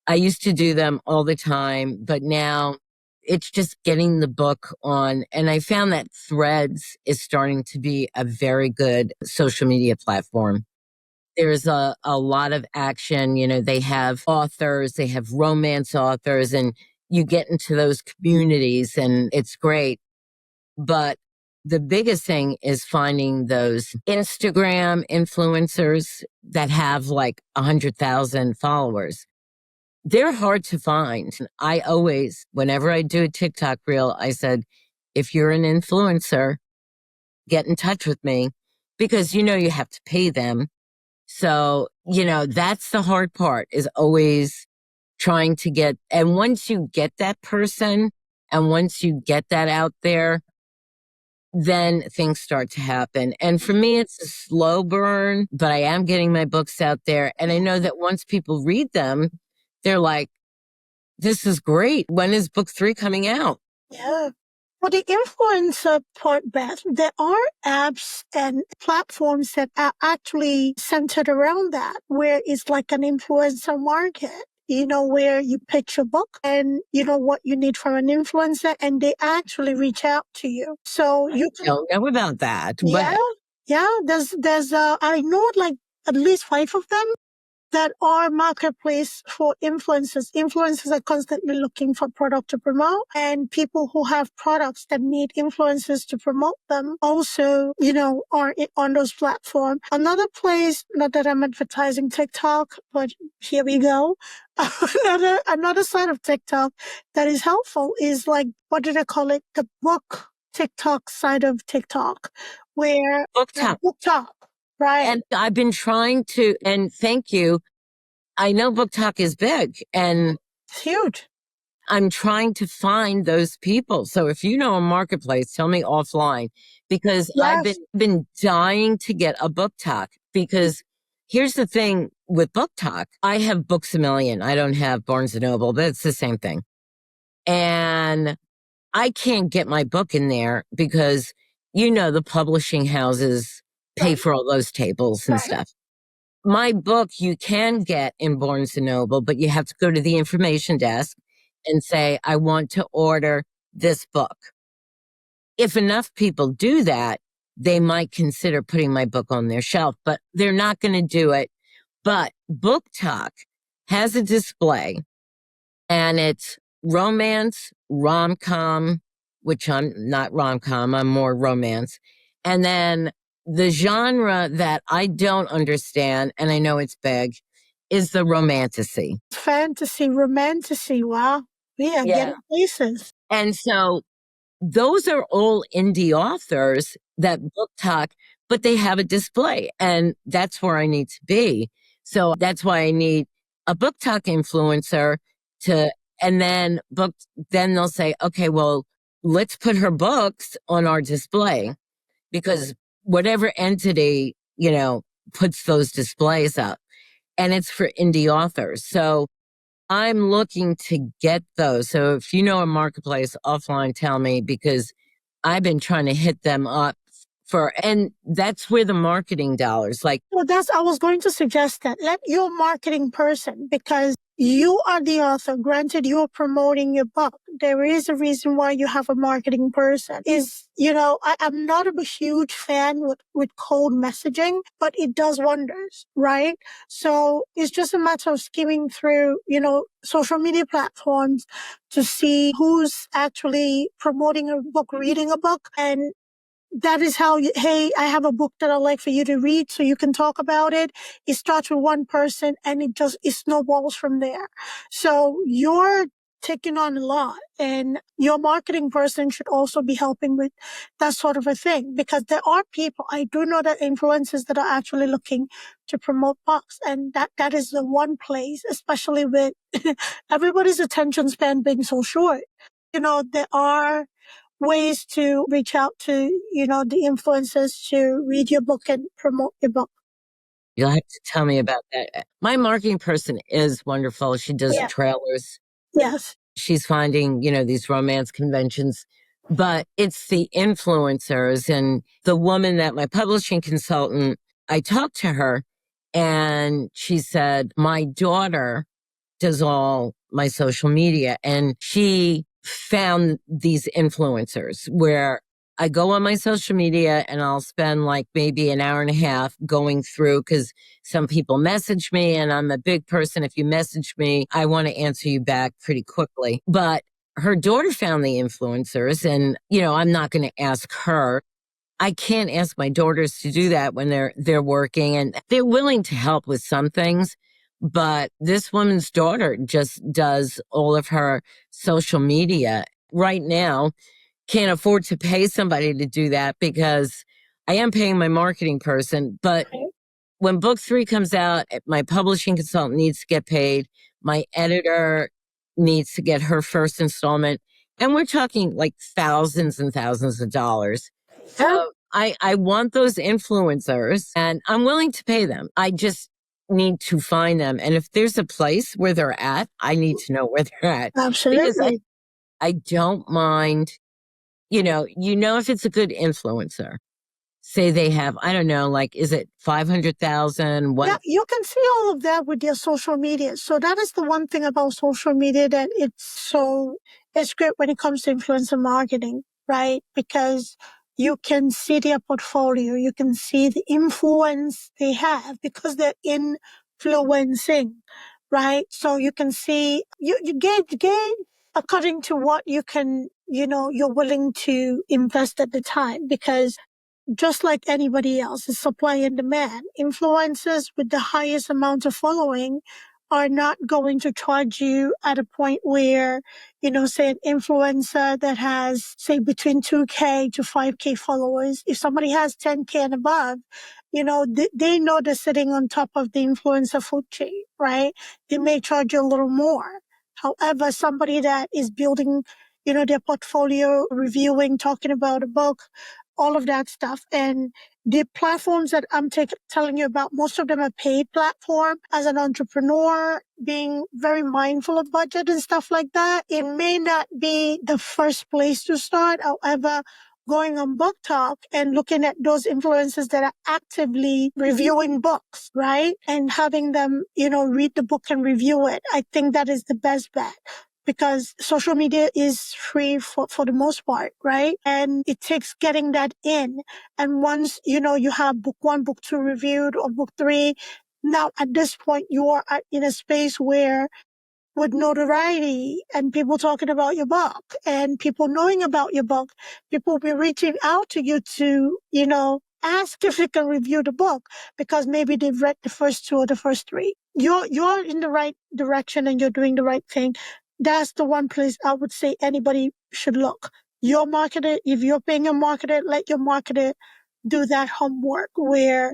I used to do them all the time, but now it's just getting the book on. And I found that Threads is starting to be a very good social media platform. There's a lot of action. They have authors, they have romance authors, and you get into those communities and it's great. But the biggest thing is finding those Instagram influencers that have like 100,000 followers. They're hard to find. I always, whenever I do a TikTok reel, I said, if you're an influencer, get in touch with me because you have to pay them. So, that's the hard part, is always trying to get, and once you get that person and once you get that out there, then things start to happen. And for me, it's a slow burn, but I am getting my books out there. And I know that once people read them, they're like, "This is great. When is book 3 coming out?" Yeah. For the influencer part, Beth, there are apps and platforms that are actually centered around that, where it's like an influencer market. Where you pitch a book and you know what you need from an influencer and they actually reach out to you. So you I don't know about that. yeah, But yeah, I know like at least 5 of them that are marketplace for influencers. Influencers are constantly looking for product to promote and people who have products that need influencers to promote them also, are on those platforms. Another place, not that I'm advertising TikTok, but here we go. Another side of TikTok that is helpful is like, what do they call it? The book TikTok side of TikTok, where book talk. book talk. Right. And I've been trying to, and thank you. I know book talk is big and It's huge. I'm trying to find those people. So if you know a marketplace, tell me offline because I've Yes. been dying to get a book talk because here's the thing with book talk. I have Books a Million. I don't have Barnes and Noble, but it's the same thing. And I can't get my book in there because, the publishing houses pay Right. for all those tables and Right. stuff. My book you can get in Barnes and Noble, but you have to go to the information desk and say, I want to order this book. If enough people do that, they might consider putting my book on their shelf, but they're not going to do it. But Book Talk has a display and it's romance, rom-com, which I'm not rom-com, I'm more romance. And then the genre that I don't understand, and I know it's big, is the romantasy. Fantasy, romantasy. Wow. We are getting places. And so those are all indie authors that book talk, but they have a display. And that's where I need to be. So that's why I need a book talk influencer and then they'll say, okay, well, let's put her books on our display because whatever entity, puts those displays up and it's for indie authors. So I'm looking to get those. So if you know a marketplace offline, tell me because I've been trying to hit them up and that's where the marketing dollars Well, I was going to suggest that let your marketing person, because you are the author, granted you're promoting your book. There is a reason why you have a marketing person I'm not a huge fan with cold messaging, but it does wonders, right? So it's just a matter of skimming through, social media platforms to see who's actually promoting a book, reading a book, and that is how hey, I have a book that I'd like for you to read so you can talk about it. It starts with one person and it snowballs from there. So you're taking on a lot and your marketing person should also be helping with that sort of a thing because there are people, I do know that influencers that are actually looking to promote books and that is the one place, especially with everybody's attention span being so short. There are ways to reach out to, the influencers to read your book and promote your book. You'll have to tell me about that. My marketing person is wonderful. She does trailers. Yes. She's finding, these romance conventions, but it's the influencers and the woman that my publishing consultant, I talked to her and she said, my daughter does all my social media and she found these influencers where I go on my social media and I'll spend like maybe an hour and a half going through because some people message me and I'm a big person. If you message me, I want to answer you back pretty quickly. But her daughter found the influencers and, I'm not going to ask her. I can't ask my daughters to do that when they're working and they're willing to help with some things. But this woman's daughter just does all of her social media right now. Can't afford to pay somebody to do that because I am paying my marketing person. But when book 3 comes out, my publishing consultant needs to get paid. My editor needs to get her first installment. And we're talking like thousands and thousands of dollars. So I want those influencers and I'm willing to pay them. I just need to find them. And if there's a place where they're at, I need to know where they're at. Absolutely. Because I don't mind, if it's a good influencer. Say they have, I don't know, like, is it 500,000? Yeah, you can see all of that with their social media. So that is the one thing about social media that it's great when it comes to influencer marketing, right? Because you can see their portfolio, you can see the influence they have because they're influencing, right? So you can see, you gain according to what you can, you're willing to invest at the time, because just like anybody else, it's supply and demand. Influencers with the highest amount of following are not going to charge you at a point where, say an influencer that has, say, between 2K to 5K followers, if somebody has 10K and above, they know they're sitting on top of the influencer food chain, right? They may charge you a little more. However, somebody that is building, their portfolio, reviewing, talking about a book, all of that stuff. And the platforms that I'm telling you about, most of them are paid platform. As an entrepreneur, being very mindful of budget and stuff like that, it may not be the first place to start. However, going on Book Talk and looking at those influencers that are actively reviewing books, right? And having them, read the book and review it. I think that is the best bet, because social media is free for the most part, right? And it takes getting that in. And once, you have book 1, book 2 reviewed, or book 3, now at this point, you are in a space where, with notoriety and people talking about your book and people knowing about your book, people will be reaching out to you to, ask if you can review the book, because maybe they've read the first 2 or the first 3. You're in the right direction and you're doing the right thing. That's the one place I would say anybody should look. Your marketer, if you're paying your marketer, let your marketer do that homework, where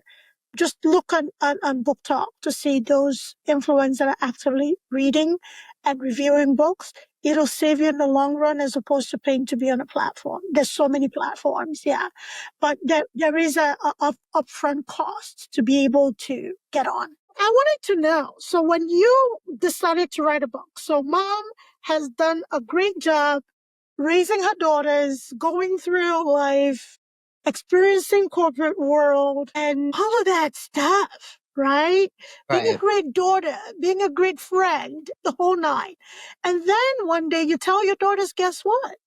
just look on Book Talk to see those influencers that are actively reading and reviewing books. It'll save you in the long run as opposed to paying to be on a platform. There's so many platforms, yeah. But there is a upfront cost to be able to get on. I wanted to know, so when you decided to write a book, so mom has done a great job raising her daughters, going through life, experiencing corporate world and all of that stuff, right? Being a Right. great daughter, being a great friend, the whole nine. And then one day you tell your daughters, guess what?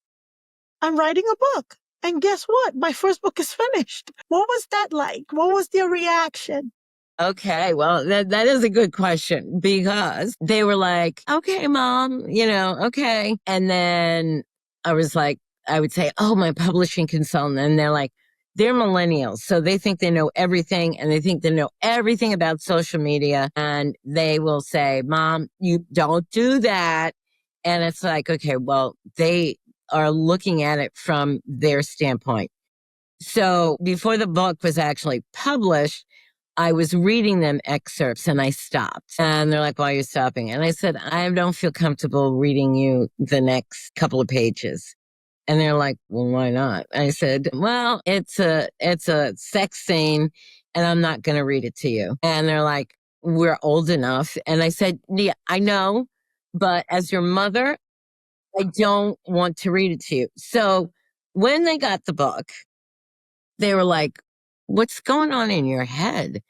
I'm writing a book. And guess what? My first book is finished. What was that like? What was their reaction? Okay, well, that is a good question, because they were like, okay, mom, okay. And then I would say, oh, my publishing consultant. And they're like, they're millennials. So they think they know everything, and they think they know everything about social media. And they will say, mom, you don't do that. And it's like, okay, well, they are looking at it from their standpoint. So before the book was actually published, I was reading them excerpts and I stopped. And they're like, why are you stopping? And I said, I don't feel comfortable reading you the next couple of pages. And they're like, well, why not? I said, well, it's a sex scene and I'm not going to read it to you. And they're like, we're old enough. And I said, yeah, I know, but as your mother, I don't want to read it to you. So when they got the book, they were like, what's going on in your head?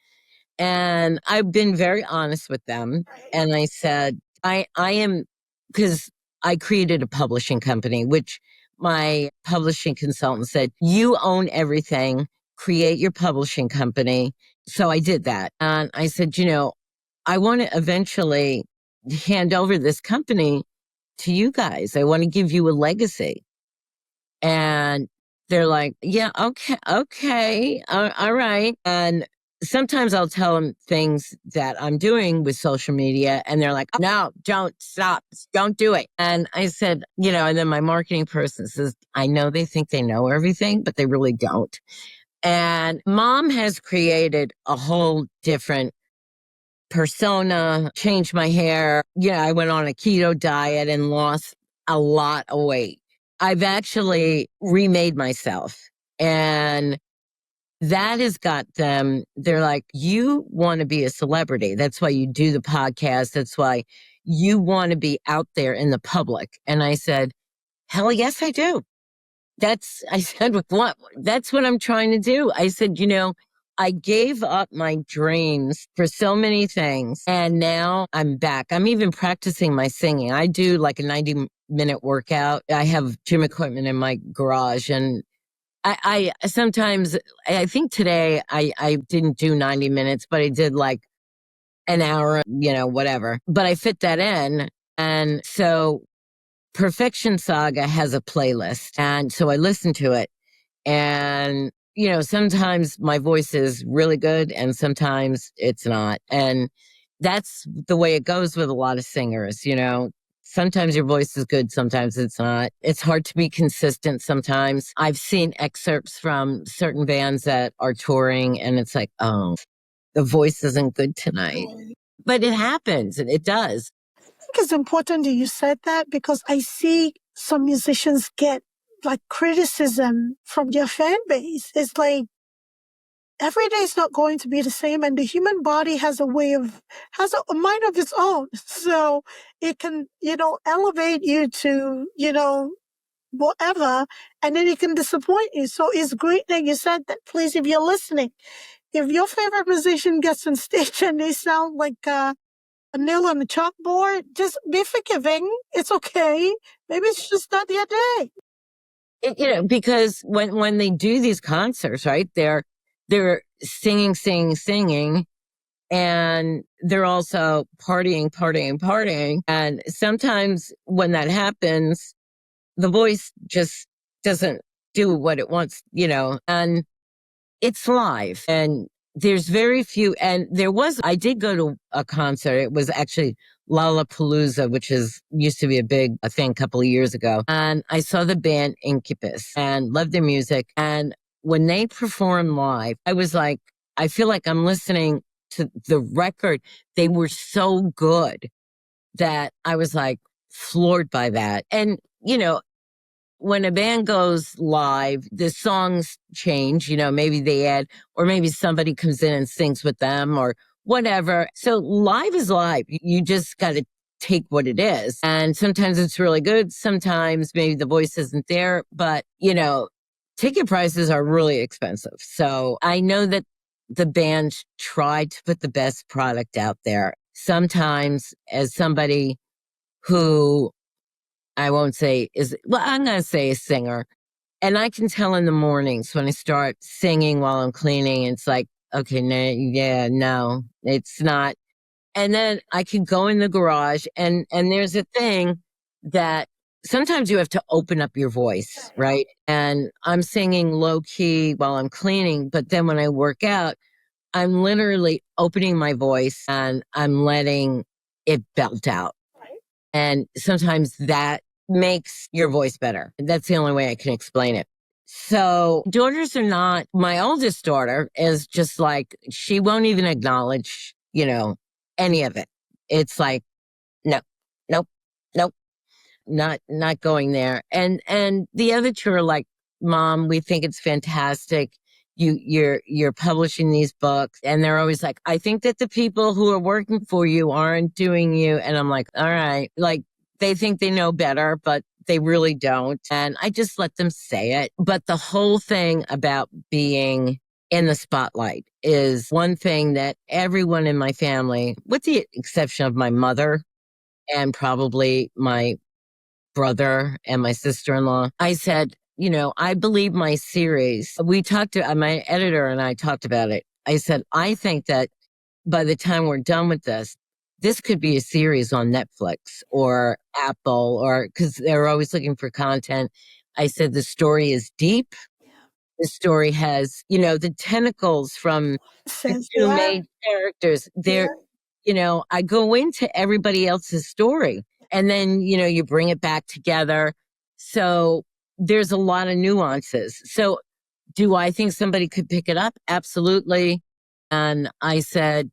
And I've been very honest with them. And I said, I am, because I created a publishing company, which my publishing consultant said, you own everything, create your publishing company. So I did that. And I said, I want to eventually hand over this company to you guys. I want to give you a legacy. And they're like, yeah, okay, all right. And sometimes I'll tell them things that I'm doing with social media, and they're like, no, don't stop, don't do it. And I said, and then my marketing person says, I know they think they know everything, but they really don't. And mom has created a whole different persona, changed my hair. I went on a keto diet and lost a lot of weight. I've actually remade myself, and that has got them. They're like, you want to be a celebrity. That's why you do the podcast. That's why you want to be out there in the public. And I said, hell yes, I do. I said, what? That's what I'm trying to do. I said, I gave up my dreams for so many things and now I'm back. I'm even practicing my singing. I do like a 90-minute workout. I have gym equipment in my garage and I sometimes, I think today I didn't do 90 minutes, but I did like an hour, whatever. But I fit that in. And so Perfection Saga has a playlist. And so I listen to it. And, sometimes my voice is really good and sometimes it's not. And that's the way it goes with a lot of singers, Sometimes your voice is good, sometimes it's not. It's hard to be consistent sometimes. I've seen excerpts from certain bands that are touring and it's like, oh, the voice isn't good tonight. But it happens, and it does. I think it's important that you said that because I see some musicians get like criticism from their fan base. It's like every day is not going to be the same, and the human body has a mind of its own. So it can, elevate you to, whatever, and then it can disappoint you. So it's great that you said that. Please, if you're listening, if your favorite musician gets on stage and they sound like a nail on the chalkboard, just be forgiving. It's okay. Maybe it's just not their day. Because when they do these concerts, right, they're singing, and they're also partying. And sometimes when that happens, the voice just doesn't do what it wants, and it's live. And there's very few, and I did go to a concert. It was actually Lollapalooza, which used to be a big thing a couple of years ago. And I saw the band Incubus and loved their music. And when they performed live, I was like, I feel like I'm listening to the record. They were so good that I was like floored by that. And, when a band goes live, the songs change, maybe they add, or maybe somebody comes in and sings with them or whatever. So live is live. You just got to take what it is. And sometimes it's really good. Sometimes maybe the voice isn't there, but ticket prices are really expensive. So I know that the band tried to put the best product out there. Sometimes as somebody who I won't say I'm going to say a singer. And I can tell in the mornings when I start singing while I'm cleaning, it's like, okay, no, it's not. And then I can go in the garage and there's a thing that sometimes you have to open up your voice, right? And I'm singing low key while I'm cleaning. But then when I work out, I'm literally opening my voice and I'm letting it belt out. And sometimes that makes your voice better. That's the only way I can explain it. So daughters are not, my oldest daughter is just like, she won't even acknowledge, any of it. It's like, no, nope, not going there. And the other two are like, Mom, we think it's fantastic. You're publishing these books. And they're always like, I think that the people who are working for you aren't doing you. And I'm like, all right, like they think they know better, but they really don't. And I just let them say it. But the whole thing about being in the spotlight is one thing that everyone in my family, with the exception of my mother and probably my brother and my sister-in-law, I said, I believe my series, my editor and I talked about it. I said, I think that by the time we're done with this could be a series on Netflix or Apple, or because they're always looking for content. I said, the story is deep. The story has, the tentacles from the two main characters. I go into everybody else's story and then, you bring it back together. So there's a lot of nuances. So do I think somebody could pick it up? Absolutely. And I said,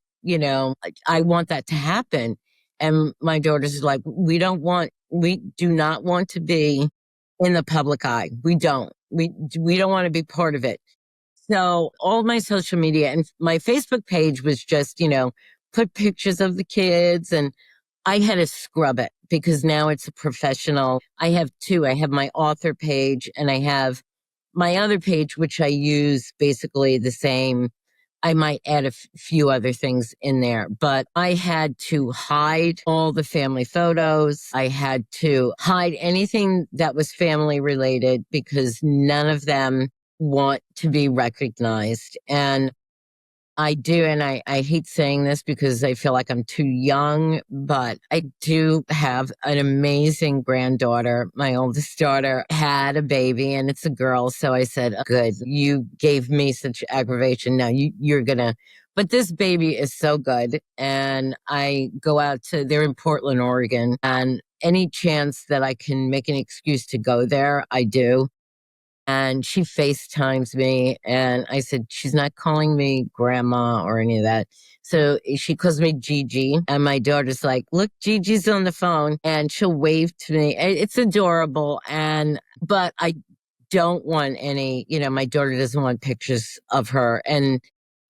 I want that to happen. And my daughters are like, we do not want to be in the public eye. We don't want to be part of it. So all my social media and my Facebook page was just, put pictures of the kids, and I had to scrub it because now it's a professional. I have two. I have my author page and I have my other page, which I use basically the same. I might add a few other things in there, but I had to hide all the family photos. I had to hide anything that was family related because none of them want to be recognized. And I do, and I hate saying this because I feel like I'm too young, but I do have an amazing granddaughter. My oldest daughter had a baby and it's a girl. So I said, "Oh, good, you gave me such aggravation. Now you're gonna, but this baby is so good." And I go out they're in Portland, Oregon, and any chance that I can make an excuse to go there, I do. And she FaceTimes me and I said, she's not calling me grandma or any of that. So she calls me Gigi. And my daughter's like, look, Gigi's on the phone, and she'll wave to me. It's adorable. But I don't want any, my daughter doesn't want pictures of her. And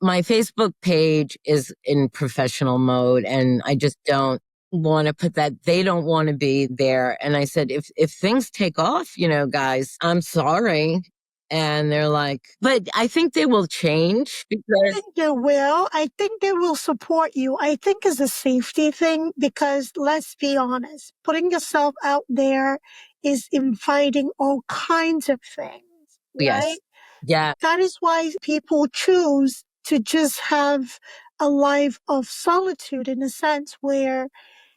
my Facebook page is in professional mode and I just don't want to put that. They don't want to be there. And I said, if things take off, guys, I'm sorry. And they're like, but I think they will change I because think they will. I think they will support you. I think it's a safety thing because let's be honest, putting yourself out there is inviting all kinds of things, yes, right? yeah, That is why people choose to just have a life of solitude in a sense where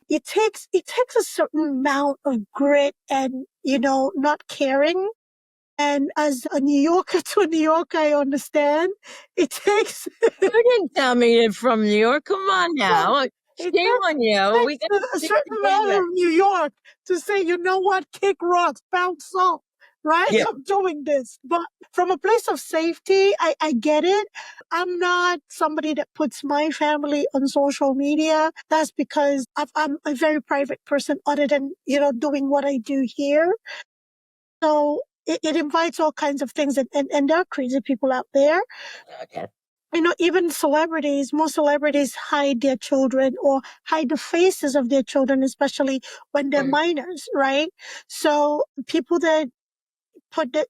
it takes a certain amount of grit and, not caring. And as a New Yorker to a New Yorker, I understand it takes you didn't tell me you're from New York. Come on now, it shame takes, on you. We got to a stick certain amount together. of New York to say, you know what, kick rocks, bounce salt, right? Yeah. I'm doing this. But from a place of safety, I get it. I'm not somebody that puts my family on social media. That's because I'm a very private person other than, doing what I do here. So it invites all kinds of things and there are crazy people out there. Okay. Even celebrities, most celebrities hide their children or hide the faces of their children, especially when they're minors, right? So people that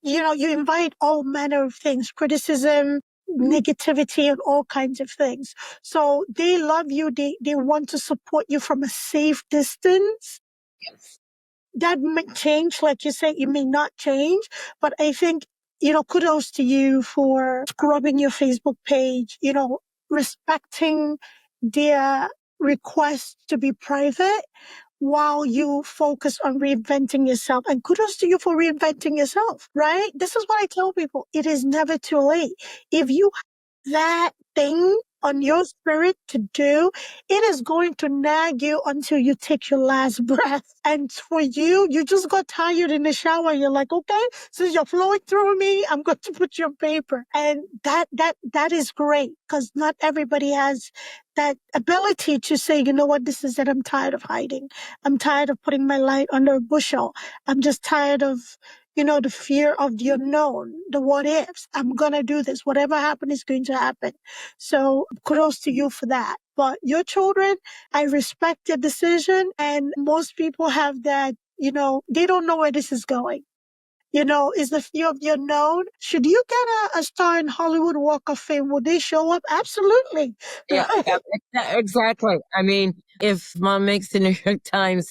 you invite all manner of things, criticism, negativity, and all kinds of things. So they love you. They want to support you from a safe distance. Yes. That may change, like you say, it may not change, but I think, kudos to you for scrubbing your Facebook page, respecting their request to be private while you focus on reinventing yourself. And kudos to you for reinventing yourself, right? This is what I tell people. It is never too late. If you have that thing on your spirit to do, it is going to nag you until you take your last breath. And for you, you just got tired in the shower. You're like, okay, since you're flowing through me, I'm going to put you on paper. And that is great because not everybody has that ability to say, you know what, this is it. I'm tired of hiding. I'm tired of putting my light under a bushel. I'm just tired of the fear of the unknown, the what ifs. I'm going to do this. Whatever happens is going to happen. So kudos to you for that. But your children, I respect your decision. And most people have that, they don't know where this is going. Is the fear of the unknown. Should you get a star in Hollywood Walk of Fame, will they show up? Absolutely. Yeah, exactly. I mean, if mom makes the New York Times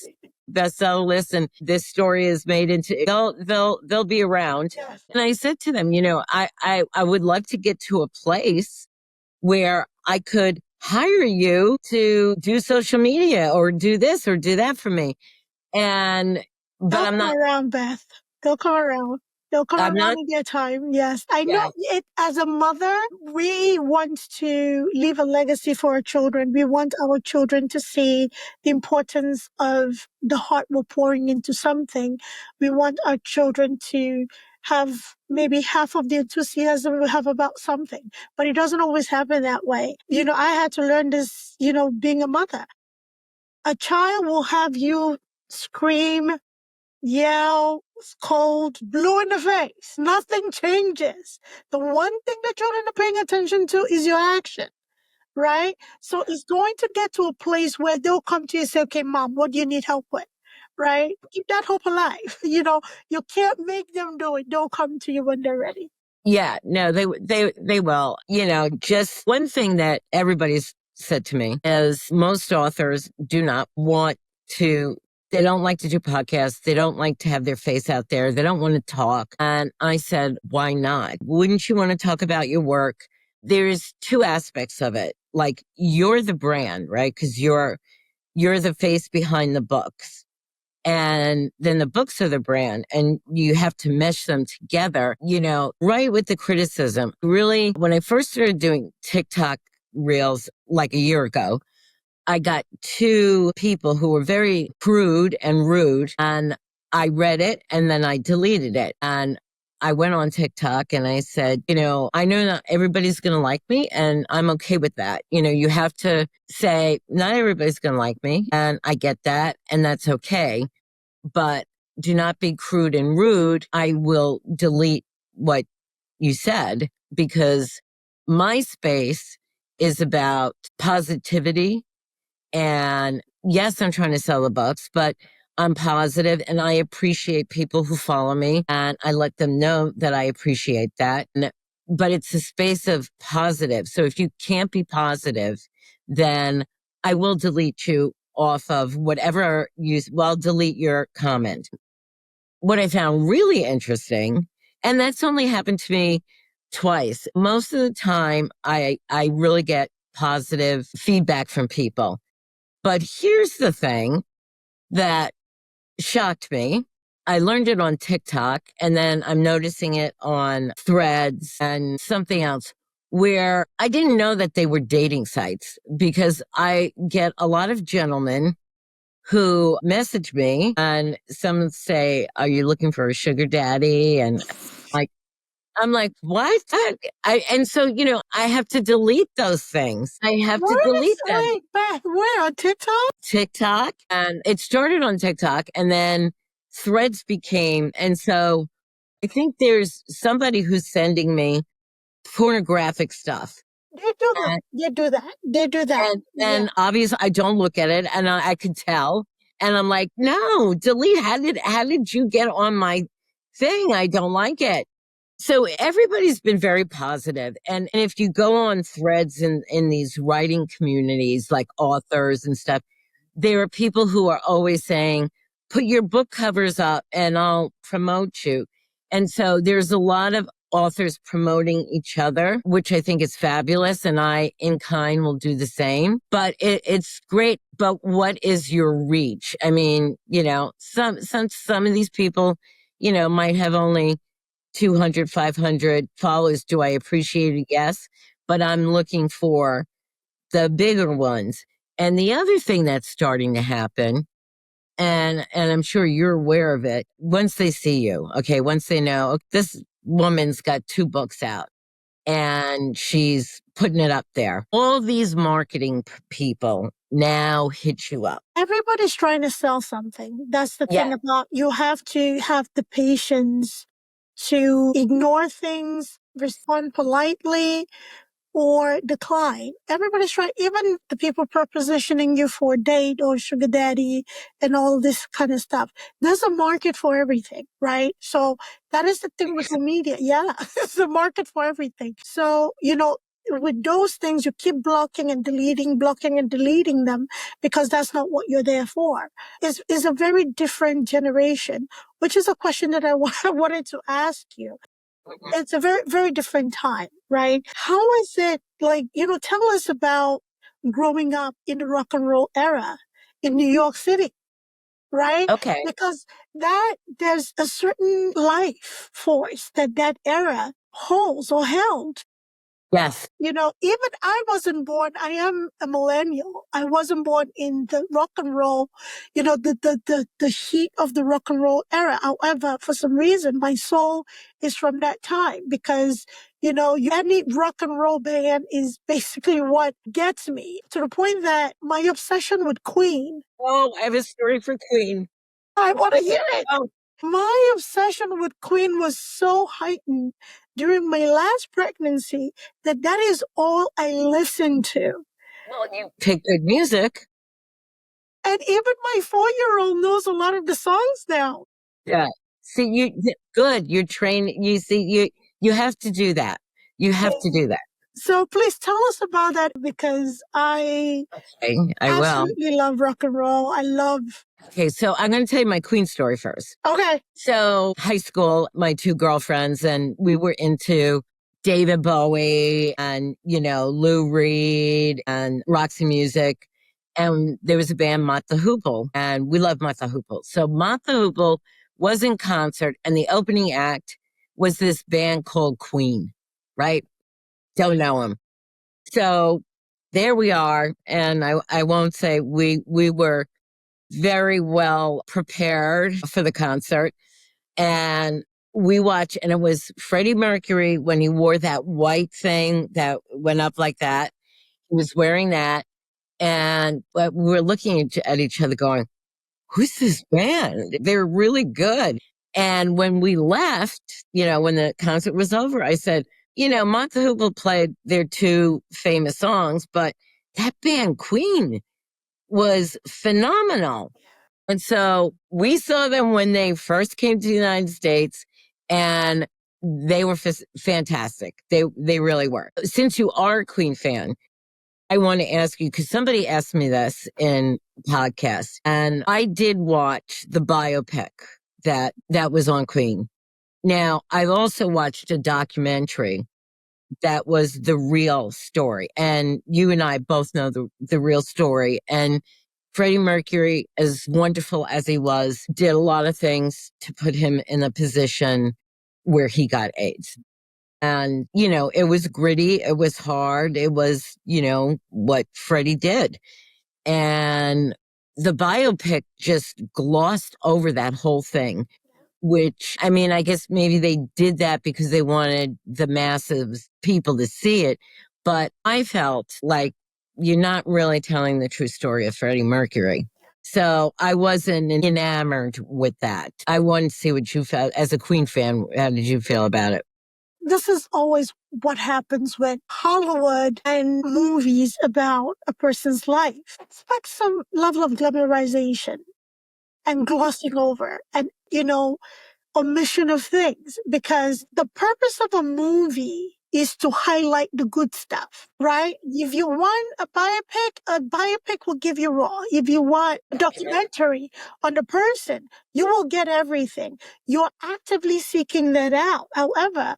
bestseller list and this story is made into, they'll be around. Yes. And I said to them, I would love to get to a place where I could hire you to do social media or do this or do that for me. But They'll I'm come not, around, Beth. They'll come around. They'll come I'm around not, in their time. Yes. I yeah, know it as a mother, we want to leave a legacy for our children. We want our children to see the importance of the heart we're pouring into something. We want our children to have maybe half of the enthusiasm we have about something, but it doesn't always happen that way. I had to learn this, being a mother. A child will have you scream, yell, scold, blue in the face. Nothing changes. The one thing the children are paying attention to is your action, right? So it's going to get to a place where they'll come to you and say, okay, mom, what do you need help with? right? Keep that hope alive. You can't make them do it. They'll come to you when they're ready. Yeah, no, they will. Just one thing that everybody's said to me is most authors do not want to. They don't like to do podcasts. They don't like to have their face out there. They don't want to talk. And I said, why not? Wouldn't you want to talk about your work? There's two aspects of it. Like you're the brand, right? Because you're the face behind the books. And then the books are the brand, and you have to mesh them together, right with the criticism. Really, when I first started doing TikTok reels like a year ago, I got two people who were very crude and rude, and I read it and then I deleted it. And I went on TikTok and I said, I know not everybody's going to like me, and I'm okay with that. You have to say, not everybody's going to like me, and I get that, and that's okay. But do not be crude and rude. I will delete what you said, because my space is about positivity. And yes, I'm trying to sell the books, but I'm positive and I appreciate people who follow me, and I let them know that I appreciate that. But it's a space of positive. So if you can't be positive, then I will delete you off of whatever I'll delete your comment. What I found really interesting, and that's only happened to me twice. Most of the time, I really get positive feedback from people. But here's the thing that shocked me. I learned it on TikTok, and then I'm noticing it on Threads and something else, where I didn't know that they were dating sites, because I get a lot of gentlemen who message me, and some say, are you looking for a sugar daddy? And I'm like, what? And so, I have to delete those things. I have to delete them. Wait, Beth, where? On TikTok? TikTok. And it started on TikTok, and then Threads became. And so I think there's somebody who's sending me pornographic stuff. They do that. They do that. And obviously I don't look at it, and I could tell. And I'm like, no, delete. How did you get on my thing? I don't like it. So everybody's been very positive. And if you go on Threads in these writing communities, like authors and stuff, there are people who are always saying, put your book covers up and I'll promote you. And so there's a lot of authors promoting each other, which I think is fabulous. And I, in kind, will do the same. But it's great. But what is your reach? I mean, some of these people, might have only 200, 500 followers. Do I appreciate it? Yes. But I'm looking for the bigger ones. And the other thing that's starting to happen, and I'm sure you're aware of it, once they see you, okay, once they know this woman's got 2 books out and she's putting it up there, all these marketing people now hit you up. Everybody's trying to sell something. That's the thing about, you have to have the patience to ignore things, respond politely, or decline. Everybody's trying, even the people propositioning you for a date or sugar daddy and all this kind of stuff. There's a market for everything, right? So that is the thing with the media. Yeah, it's a market for everything. So, with those things, you keep blocking and deleting them, because that's not what you're there for. It's a very different generation, which is a question that I wanted to ask you. It's a very, very different time, right? How is it like, tell us about growing up in the rock and roll era in New York City, right? Okay. Because there's a certain life force that era holds or held. Yes. Even I wasn't born, I am a millennial. I wasn't born in the rock and roll, the heat of the rock and roll era. However, for some reason, my soul is from that time, because, any rock and roll band is basically what gets me, to the point that my obsession with Queen. Oh, I have a story for Queen. I want to hear it. Oh. My obsession with Queen was so heightened during my last pregnancy that is all I listened to. Well, you pick good music. And even my 4-year-old knows a lot of the songs now. Yeah. See, good. You're trained. You see, you have to do that. You have to do that. So please tell us about that, because I I will. absolutely love rock and roll. I love. Okay, so I'm going to tell you my Queen story first. Okay. So high school, my two girlfriends, and we were into David Bowie and, Lou Reed and Roxy Music. And there was a band, Mott the Hoople, and we love Mott the Hoople. So Mott the Hoople was in concert, and the opening act was this band called Queen, right? Don't know them. So there we are. And I won't say we were very well prepared for the concert. And we watched, and it was Freddie Mercury when he wore that white thing that went up like that. He was wearing that. And we were looking at each other going, who's this band? They're really good. And when we left, when the concert was over, I said, Mott the Hoople played their two famous songs, but that band Queen was phenomenal. And so we saw them when they first came to the United States, and they were fantastic. They really were. Since you are a Queen fan, I want to ask you, because somebody asked me this in podcast, and I did watch the biopic that was on Queen. Now, I've also watched a documentary that was the real story. And you and I both know the real story. And Freddie Mercury, as wonderful as he was, did a lot of things to put him in a position where he got AIDS. And, it was gritty. It was hard. It was, what Freddie did. And the biopic just glossed over that whole thing, which, I guess maybe they did that because they wanted the masses, people to see it. But I felt like you're not really telling the true story of Freddie Mercury. So I wasn't enamored with that. I wanted to see what you felt as a Queen fan. How did you feel about it? This is always what happens with Hollywood and movies about a person's life. Expect some level of glamorization and glossing over and, omission of things, because the purpose of a movie is to highlight the good stuff, right? If you want a biopic will give you raw. If you want a documentary on the person, you will get everything. You're actively seeking that out. However,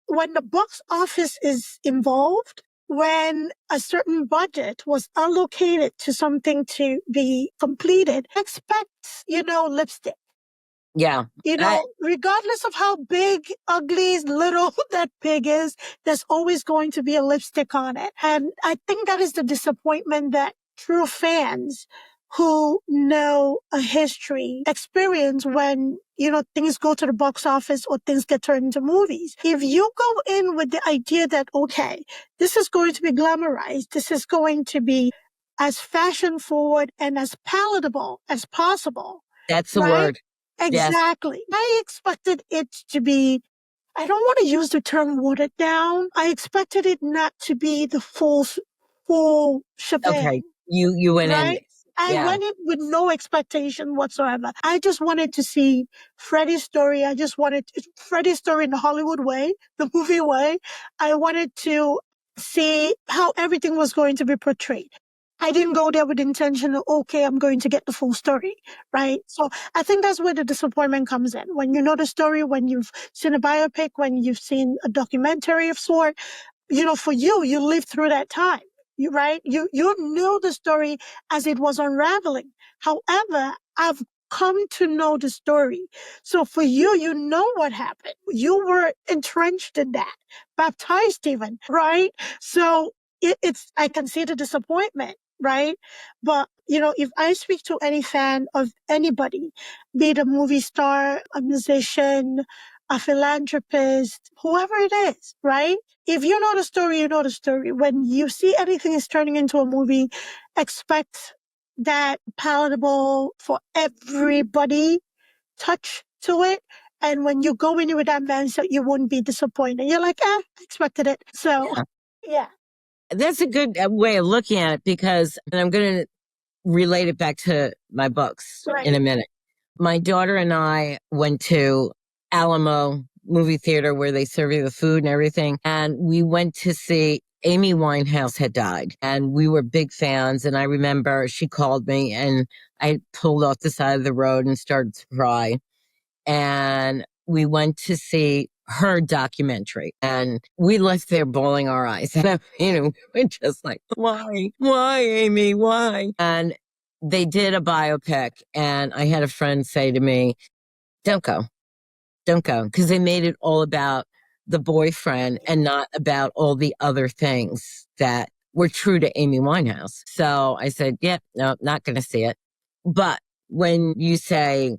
when the box office is involved, when a certain budget was allocated to something to be completed, expect, lipstick. Yeah. Regardless of how big, ugly, little that pig is, there's always going to be a lipstick on it. And I think that is the disappointment that true fans who know a history experience when, things go to the box office or things get turned into movies. If you go in with the idea that, okay, this is going to be glamorized, this is going to be as fashion forward and as palatable as possible. That's the word. Exactly. Yes. I expected it to be, I don't want to use the term watered down. I expected it not to be the full shebang. Okay. You went in. I went in with no expectation whatsoever. I just wanted to see Freddie's story. I just wanted Freddie's story in the Hollywood way, the movie way. I wanted to see how everything was going to be portrayed. I didn't go there with the intention of, okay, I'm going to get the full story, right? So I think that's where the disappointment comes in. When you know the story, when you've seen a biopic, when you've seen a documentary of sort, for you lived through that time, right? You knew the story as it was unraveling. However, I've come to know the story. So for you know what happened. You were entrenched in that, baptized even, right? So I can see the disappointment. Right. But, if I speak to any fan of anybody, be it a movie star, a musician, a philanthropist, whoever it is, right? If you know the story, you know the story. When you see anything is turning into a movie, expect that palatable for everybody touch to it. And when you go in with that mindset, you won't be disappointed. You're like, I expected it. So, yeah. That's a good way of looking at it, because, and I'm going to relate it back to my books Right. in a minute. My daughter and I went to Alamo movie theater where they serve you the food and everything. And we went to see Amy Winehouse had died and we were big fans. And I remember she called me and I pulled off the side of the road and started to cry. And we went to see her documentary and we left there bawling our eyes. And, we're just like, why, Amy, why? And they did a biopic and I had a friend say to me, don't go, because they made it all about the boyfriend and not about all the other things that were true to Amy Winehouse. So I said, yeah, no, not going to see it. But when you say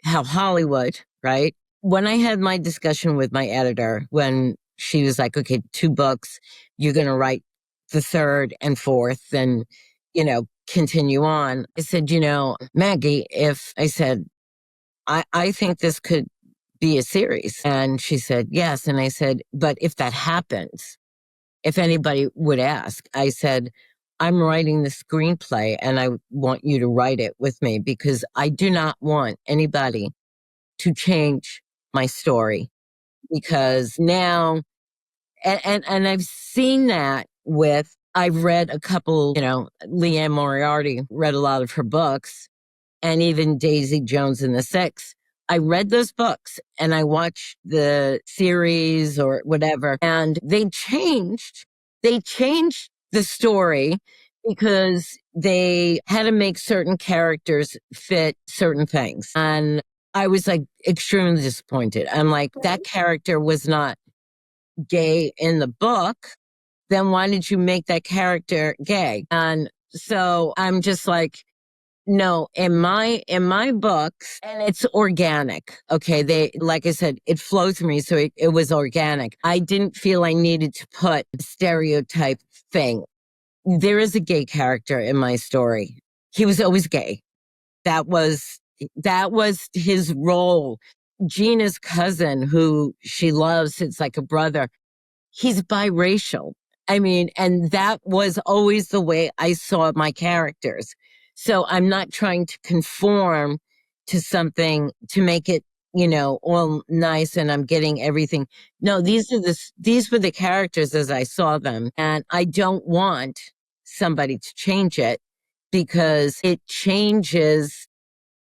how Hollywood, right? When I had my discussion with my editor, when she was like, okay, 2 books, you're going to write the third and fourth and, continue on. I said, Maggie, I think this could be a series. And she said, yes. And I said, but if that happens, if anybody would ask, I said, I'm writing the screenplay and I want you to write it with me because I do not want anybody to change my story because now, and I've seen that I've read a couple, Leanne Moriarty read a lot of her books and even Daisy Jones and the Six. I read those books and I watched the series or whatever, and they changed the story because they had to make certain characters fit certain things. And I was like extremely disappointed. I'm like, that character was not gay in the book. Then why did you make that character gay? And so I'm just like, no, in my books, and it's organic. Okay. Like I said, it flows for me. So it was organic. I didn't feel I needed to put a stereotype thing. There is a gay character in my story. He was always gay. That was his role. Gina's cousin, who she loves, it's like a brother. He's biracial. I mean, and that was always the way I saw my characters. So I'm not trying to conform to something to make it, all nice and I'm getting everything. No, these were the characters as I saw them. And I don't want somebody to change it because it changes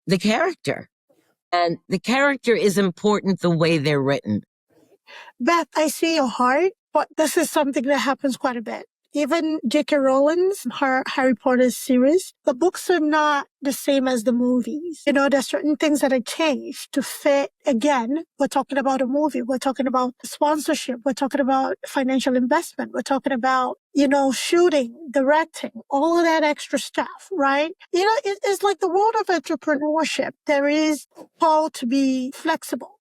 the character. And the character is important the way they're written. Beth, I see your heart, but this is something that happens quite a bit. Even J.K. Rowling's, her Harry Potter series, the books are not the same as the movies. There's certain things that are changed to fit. Again, we're talking about a movie. We're talking about sponsorship. We're talking about financial investment. We're talking about, shooting, directing, all of that extra stuff, right? It's like the world of entrepreneurship. There is a call to be flexible.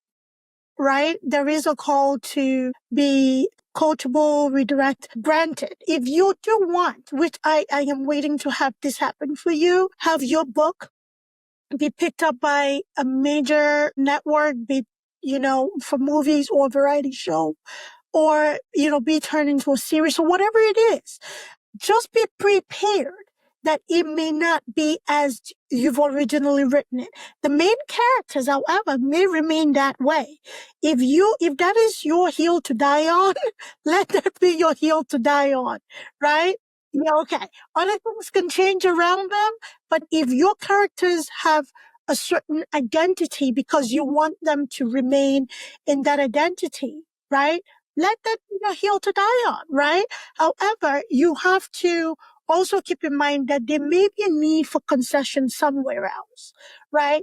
Right? There is a call to be coachable, redirect. Granted, if you do want, which I am waiting to have this happen for you, have your book be picked up by a major network, be, for movies or variety show, or, be turned into a series or whatever it is. Just be prepared that it may not be as you've originally written it. The main characters, however, may remain that way. If that is your hill to die on, let that be your hill to die on, right? Yeah, okay. Other things can change around them, but if your characters have a certain identity because you want them to remain in that identity, right? Let that be your hill to die on, right? However, you have to also keep in mind that there may be a need for concession somewhere else, right?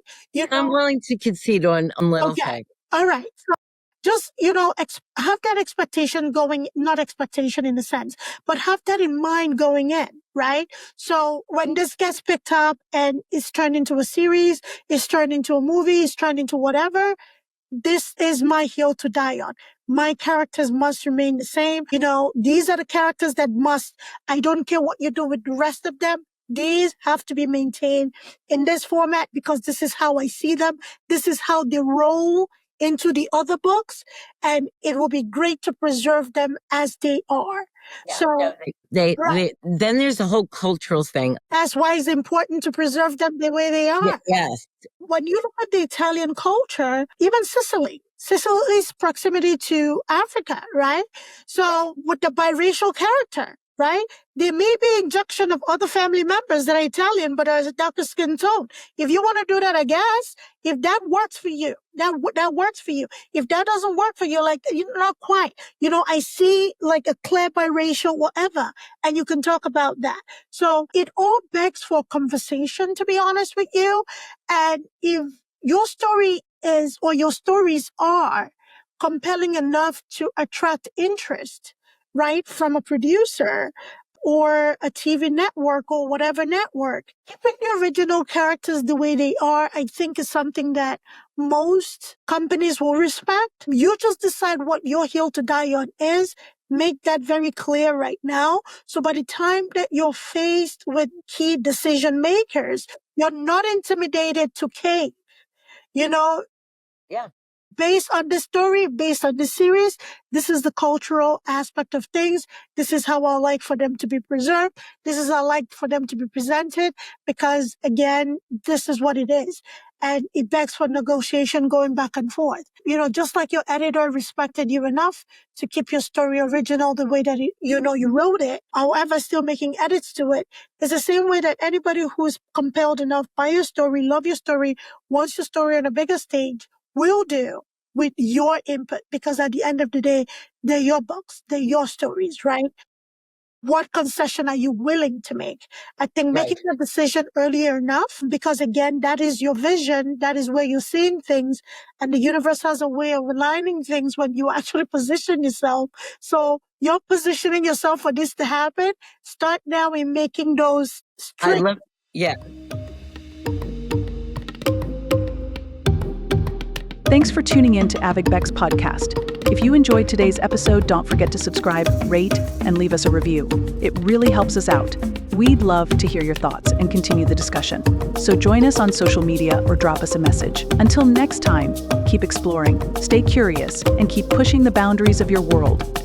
I'm willing to concede on little okay. things. All right. So just, have that expectation going, not expectation in a sense, but have that in mind going in, right? So when this gets picked up and it's turned into a series, it's turned into a movie, it's turned into whatever, this is my hill to die on. My characters must remain the same. These are the characters that I don't care what you do with the rest of them. These have to be maintained in this format because this is how I see them. This is how they roll into the other books, and it will be great to preserve them as they are. Yeah, So no, then there's a whole cultural thing. that's why it's important to preserve them the way they are. Yes. When you look at the Italian culture, even Sicily's proximity to Africa, right? So with the biracial character, right? There may be injection of other family members that are Italian, but are a darker skin tone. If you want to do that, I guess, if that works for you, that works for you. If that doesn't work for you, like, you're not quite, I see like a clear biracial, whatever, and you can talk about that. So it all begs for conversation, to be honest with you. And if your story is, or your stories are compelling enough to attract interest, right, from a producer or a TV network or whatever network, keeping the original characters the way they are, I think, is something that most companies will respect. You just decide what your hill to die on is. Make that very clear right now. So by the time that you're faced with key decision makers, you're not intimidated to cave. Yeah. Based on the story, based on the series, this is the cultural aspect of things. This is how I like for them to be preserved. This is how I like for them to be presented, because again, this is what it is. And it begs for negotiation going back and forth. Just like your editor respected you enough to keep your story original the way that you wrote it, however, still making edits to it. It's the same way that anybody who's compelled enough by your story, love your story, wants your story on a bigger stage, will do with your input, because at the end of the day, they're your books, they're your stories, right? What concession are you willing to make? I think making the decision earlier enough, because again, that is your vision, that is where you're seeing things, and the universe has a way of aligning things when you actually position yourself. So you're positioning yourself for this to happen. Start now in making those strict. Thanks for tuning in to Abeg Vex Podcast. If you enjoyed today's episode, don't forget to subscribe, rate, and leave us a review. It really helps us out. We'd love to hear your thoughts and continue the discussion. So join us on social media or drop us a message. Until next time, keep exploring, stay curious, and keep pushing the boundaries of your world.